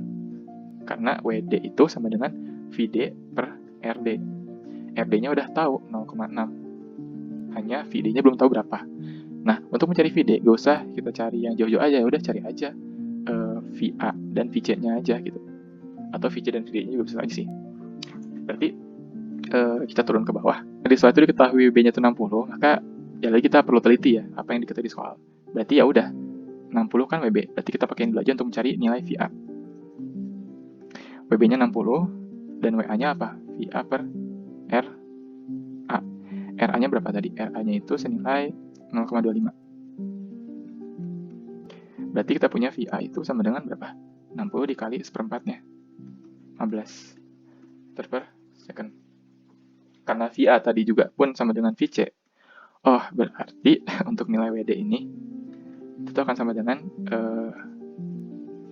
[SPEAKER 1] Karena WD itu sama dengan VD per RD. RD-nya udah tahu 0,6. Hanya VD-nya belum tahu berapa. Nah, untuk mencari VD, gak usah kita cari yang jauh-jauh aja, udah cari aja VA dan VC-nya aja gitu. Atau VC dan VD-nya juga bisa aja sih. Berarti kita turun ke bawah. Di soal itu diketahui WB-nya itu 60, maka ya lagi kita perlu teliti ya apa yang diketahui di soal. Berarti ya udah 60 kan WB, berarti kita pakai dulu aja untuk mencari nilai VA. WB-nya 60 dan WA-nya apa? VA per RA. RA-nya berapa tadi? RA-nya itu senilai 0,25. Berarti kita punya VA itu sama dengan berapa? 60 dikali seperempatnya, 15 meter per second. Karena VA tadi juga pun sama dengan VC. Oh, berarti untuk nilai WD ini itu akan sama dengan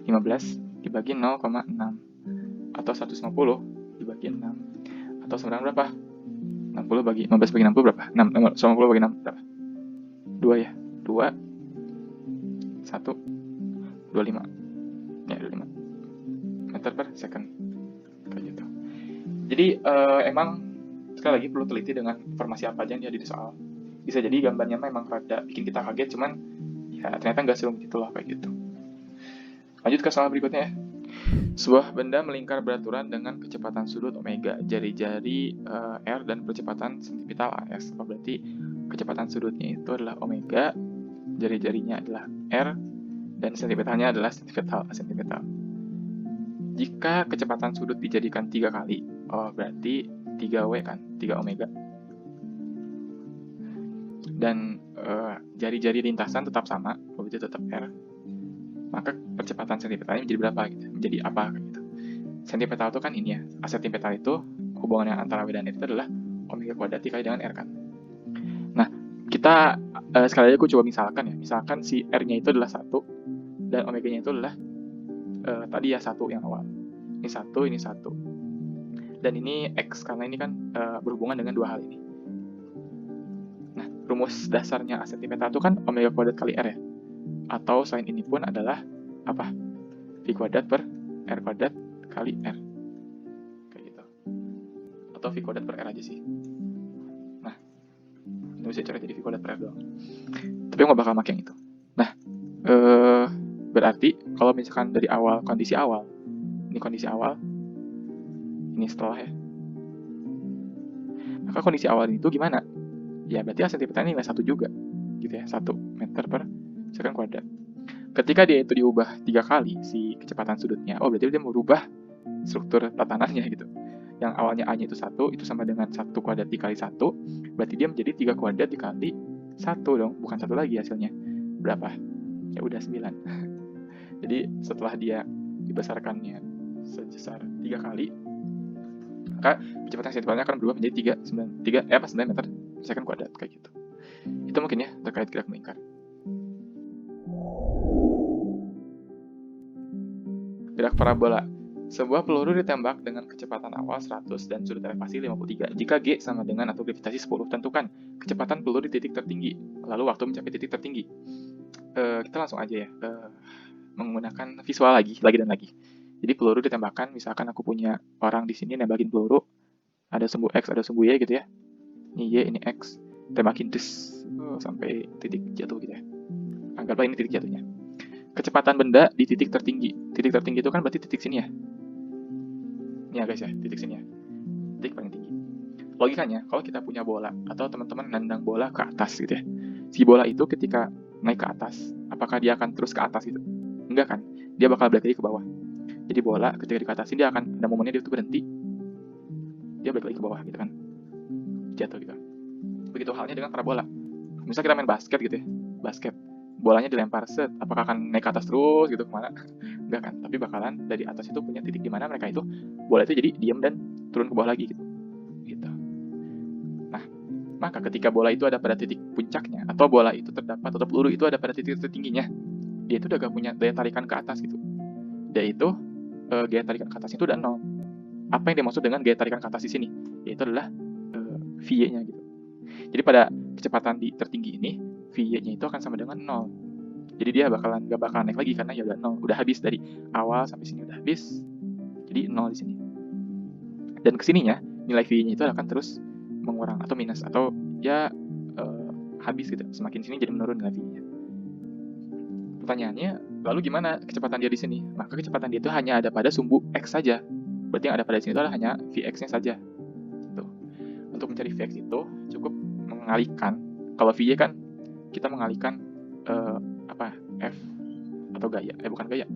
[SPEAKER 1] 15 dibagi 0,6 atau 150 dibagi 6 atau sama dengan berapa? 60 bagi 15 bagi 60 berapa? 90 bagi 6 berapa? 2 ya. 2 1 25. Ya, 25 meter per second. Kayak gitu. Jadi emang sekali lagi perlu teliti dengan informasi apa aja yang jadi di soal. Bisa jadi gambarnya memang rada bikin kita kaget, cuman ya ternyata nggak serumit itu loh kayak gitu. Lanjut ke soal berikutnya ya. Sebuah benda melingkar beraturan dengan kecepatan sudut omega, jari-jari R dan percepatan sentipital AS. Berarti kecepatan sudutnya itu adalah omega, jari-jarinya adalah R, dan sentipitalnya adalah sentipital. Jika kecepatan sudut dijadikan 3 kali, berarti 3W kan, 3 omega. Dan jari-jari lintasan tetap sama, berarti tetap R. Maka percepatan sentipitalnya menjadi berapa gitu? Menjadi apa gitu. Sentipital itu kan ini ya. Sentipital itu hubungannya antara W dan R itu adalah omega kuadrat dikali dengan R kan. Nah, kita sekali lagi aku coba misalkan ya. Misalkan si R-nya itu adalah 1 dan omega-nya itu adalah tadi ya 1 yang awal. Ini 1, ini 1. Dan ini X karena ini kan berhubungan dengan dua hal ini. Nah, rumus dasarnya sentipital itu kan omega kuadrat kali R ya. Atau selain ini pun adalah apa? V kuadrat per R kuadrat kali R. Kayak gitu. Atau V kuadrat per R aja sih. Nah, ini bisa cara jadi V kuadrat per R doang. Tapi nggak bakal pakai yang itu. Nah, berarti kalau misalkan dari awal, kondisi awal, ini kondisi awal, ini setelah ya. Maka kondisi awal itu gimana? Ya berarti sentipitalnya nilai 1 juga. Gitu ya, 1 meter per second kuadrat. Ketika dia itu diubah 3 kali si kecepatan sudutnya, berarti dia merubah struktur tatanannya gitu. Yang awalnya A-nya itu 1, itu sama dengan 1 kuadrat dikali 1, berarti dia menjadi 3 kuadrat dikali 1 dong, bukan 1 lagi hasilnya. Berapa? Ya udah 9. Jadi setelah dia dibesarkannya sebesar 3 kali, maka kecepatan sentipitalnya akan berubah menjadi 9 meter second kuadrat kayak gitu. Itu mungkin ya terkait gerak melingkar. Gerak parabola. Sebuah peluru ditembak dengan kecepatan awal 100 dan sudut elevasi 53. Jika G sama dengan atau gravitasi 10, tentukan kecepatan peluru di titik tertinggi, lalu waktu mencapai titik tertinggi. Kita langsung aja ya, menggunakan visual lagi dan lagi. Jadi peluru ditembakkan, misalkan aku punya orang di sini nembakin peluru, ada sumbu X, ada sumbu Y gitu ya. Ini Y, ini X, tembakin des sampai titik jatuh gitu ya. Anggaplah ini titik jatuhnya. Kecepatan benda di titik tertinggi. Titik tertinggi itu kan berarti titik sini ya. Ini ya guys ya, titik sini ya. Titik paling tinggi. Logikanya, kalau kita punya bola atau teman-teman nendang bola ke atas gitu ya. Si bola itu ketika naik ke atas, apakah dia akan terus ke atas gitu? Enggak kan? Dia bakal balik lagi ke bawah. Jadi bola ketika di atasin dia akan ada momennya dia tuh berhenti. Dia balik lagi ke bawah gitu kan. Jatuh gitu. Begitu halnya dengan parabola. Misal kita main basket gitu ya. Basket. Bolanya dilempar set, apakah akan naik ke atas terus gitu kemana? Enggak kan, tapi bakalan dari atas itu punya titik di mana mereka itu bola itu jadi diam dan turun ke bawah lagi gitu. Nah, maka ketika bola itu ada pada titik puncaknya atau bola itu terdapat atau peluru itu ada pada titik tertingginya, dia itu udah gak punya daya tarikan ke atas gitu. Dia itu gaya tarikan ke atas itu udah 0. Apa yang dimaksud dengan gaya tarikan ke atas di sini? Yaitu adalah V-nya gitu. Jadi pada kecepatan di tertinggi ini V-nya itu akan sama dengan 0. Jadi dia gak bakalan naik lagi karena ya udah 0. Udah habis dari awal sampai sini udah habis. Jadi 0 di sini. Dan kesininya nilai V-nya itu akan terus mengurang atau minus atau ya habis gitu. Semakin sini jadi menurun nilai V-nya. Pertanyaannya, lalu gimana kecepatan dia di sini? Maka kecepatan dia itu hanya ada pada sumbu X saja. Berarti yang ada pada sini itu adalah hanya Vx-nya saja. Tuh. Untuk mencari Vx itu cukup mengalihkan. Kalau Vy kan kita mengalihkan F atau gaya. Bukan gaya.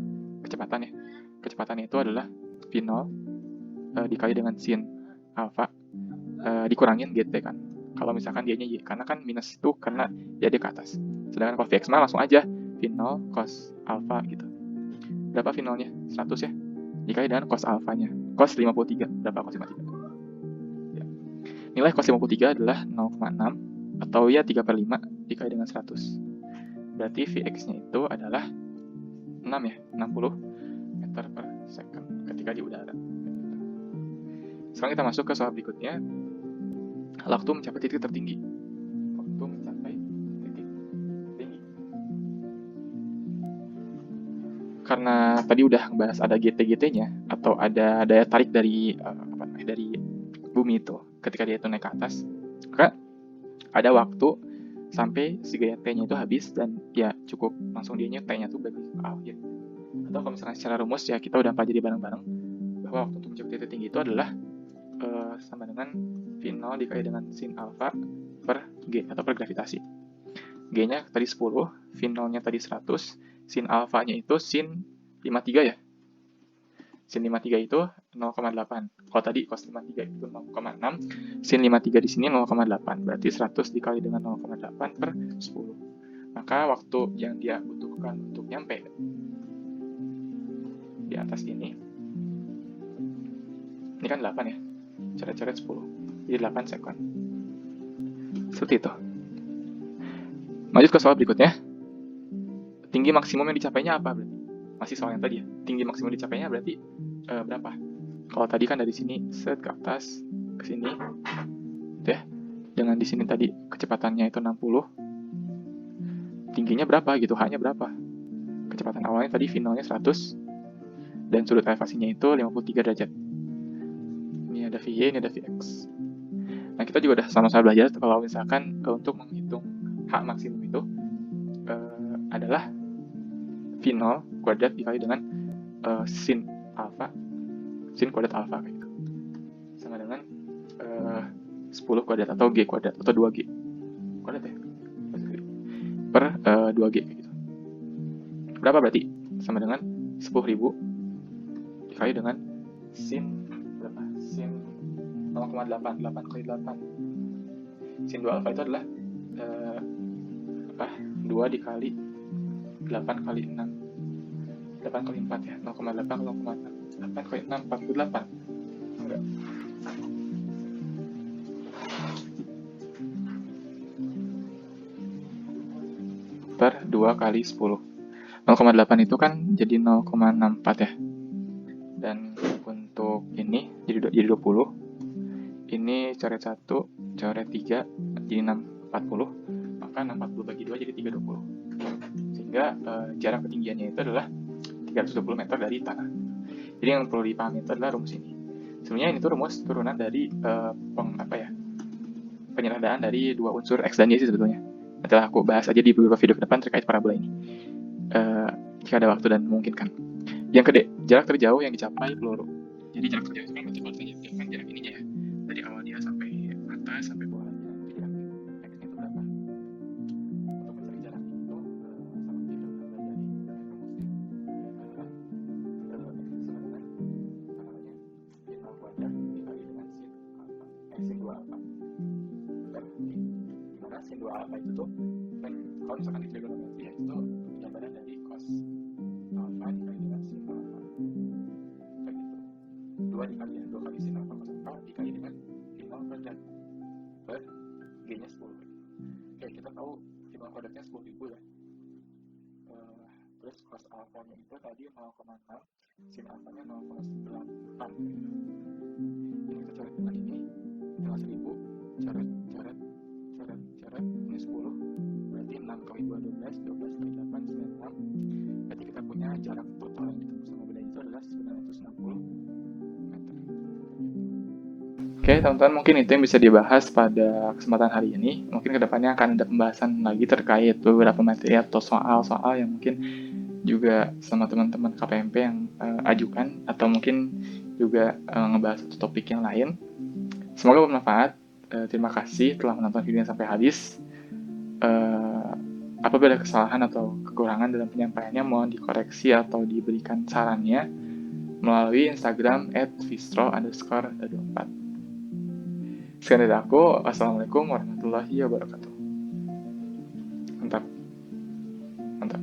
[SPEAKER 1] Kecepatan ya. Kecepatannya itu adalah V0 dikali dengan sin alpha dikurangin GT kan. kalau misalkan dia-nya Y, karena kan minus itu karena dia di ke atas. Sedangkan kalau Vx mah langsung aja V0 cos alfa gitu. Berapa V0-nya? 100 ya. Dikali dengan cos alfanya. Cos 53. Berapa cos 53? Ya. Nilai cos 53 adalah 0,6 atau ya 3/5 dikali dengan 100. Berarti Vx-nya itu adalah 6 ya, 60 meter per second ketika di udara. Sekarang kita masuk ke soal berikutnya. Waktu mencapai titik tertinggi. Waktu mencapai titik tertinggi. Karena tadi udah ngebahas ada GT-GT-nya atau ada daya tarik dari dari bumi itu ketika dia itu naik ke atas, maka ada waktu sampai si gaya T-nya itu habis dan ya cukup langsung dia T-nya tuh bagi akhir. Atau kalau misalnya secara rumus ya kita udah pelajari bareng-bareng bahwa waktu untuk mencapai titik tinggi itu adalah sama dengan V0 dikali dengan sin alfa per G atau per gravitasi. G-nya tadi 10, V0-nya tadi 100, sin alfanya itu sin 53 ya. Sin 53 itu 0,8. Kalau tadi cos 53 itu 0,6, sin 53 di sini 0,8. Berarti 100 dikali dengan 0,8 per 10. Maka waktu yang dia butuhkan untuk nyampe di atas ini kan 8 ya. Coret-coret 10. Jadi 8 sekon. Seperti itu. Lanjut ke soal berikutnya. Tinggi maksimum yang dicapainya apa berarti? Masih soal yang tadi ya. Tinggi maksimum dicapainya berarti berapa? Kalau tadi kan dari sini set ke atas ke sini. Ya. Dengan di sini tadi kecepatannya itu 60. Tingginya berapa gitu? H-nya berapa? Kecepatan awalnya tadi V0-nya 100 dan sudut elevasinya itu 53 derajat. Ini ada VY, ini ada Vx. Nah, kita juga udah sama-sama belajar kalau misalkan untuk menghitung H maksimum itu adalah V0 kuadrat dikali dengan sin alfa, sin kuadrat alfa kayak gitu. Sama dengan 10 kuadrat atau G kuadrat atau 2G. Kuadrat ya? Per 2G kayak gitu. Berapa berarti? Sama dengan 10.000 dikali dengan sin berapa? Sin 0,8, 8 kali 8. Sin 2 alfa itu adalah 2 dikali 8 kali 6. 8 kali 4 ya, 0,8 kali 0,6. 8 kali 6, 48. Enggak. Per 2 kali 10. 0,8 itu kan jadi 0,64 ya. Dan untuk ini jadi 20. Ini coret 1, coret 3, jadi 640. Maka 640 bagi 2 jadi 320. Sehingga jarak ketinggiannya itu adalah 320 meter dari tanah. Jadi yang perlu dipahami itu adalah rumus ini. Sebenarnya ini tuh rumus turunan dari penyeradaan dari dua unsur X dan Y sih sebetulnya. Nanti aku bahas aja di beberapa video ke depan terkait parabola ini. Jika ada waktu dan memungkinkan. Yang kedua, jarak terjauh yang dicapai peluru. Jadi jarak terjauh itu kan berarti kalau kan jarak ininya ya. Dari awal dia sampai atas sampai bawahnya. Jarak X-nya itu berapa? Untuk mencari jarak itu sama seperti kita belajar dari rumusnya adalah X sama dengan sin kuadrat dikali dengan sin 2 alfa. Dimana sin 2 alfa itu tuh kalau misalkan di trigonometri ya itu gambaran dari cos alfa dikali dengan sin alfa kayak gitu. 2 dikali ya, 2 kali sin alfa cos alfa dikali dengan V0 kuadrat per G nya 10 kayak gitu. Oke, kita tahu V0 kuadratnya 10.000 ya. Terus cos alfa nya itu tadi 0,6, sin alfa nya 0,8 gitu. Ini kita coret dengan ini dengan 1000, coret ini 10, berarti 6 kali 2 12, 12 kali 8 96. Berarti kita punya jarak total yang ditempuh sama benda itu adalah 960 meter. Oke teman-teman, mungkin itu yang bisa dibahas pada kesempatan hari ini. Mungkin kedepannya akan ada pembahasan lagi terkait beberapa materi atau soal-soal yang mungkin juga sama teman-teman KPMP yang ajukan, atau mungkin juga ngebahas satu topik yang lain. Semoga bermanfaat. Terima kasih telah menonton videonya sampai habis. Apabila ada kesalahan atau kekurangan dalam penyampaiannya, mohon dikoreksi atau diberikan sarannya melalui Instagram @vistro_24. Sekian dari aku. Assalamualaikum warahmatullahi wabarakatuh. Mantap, mantap.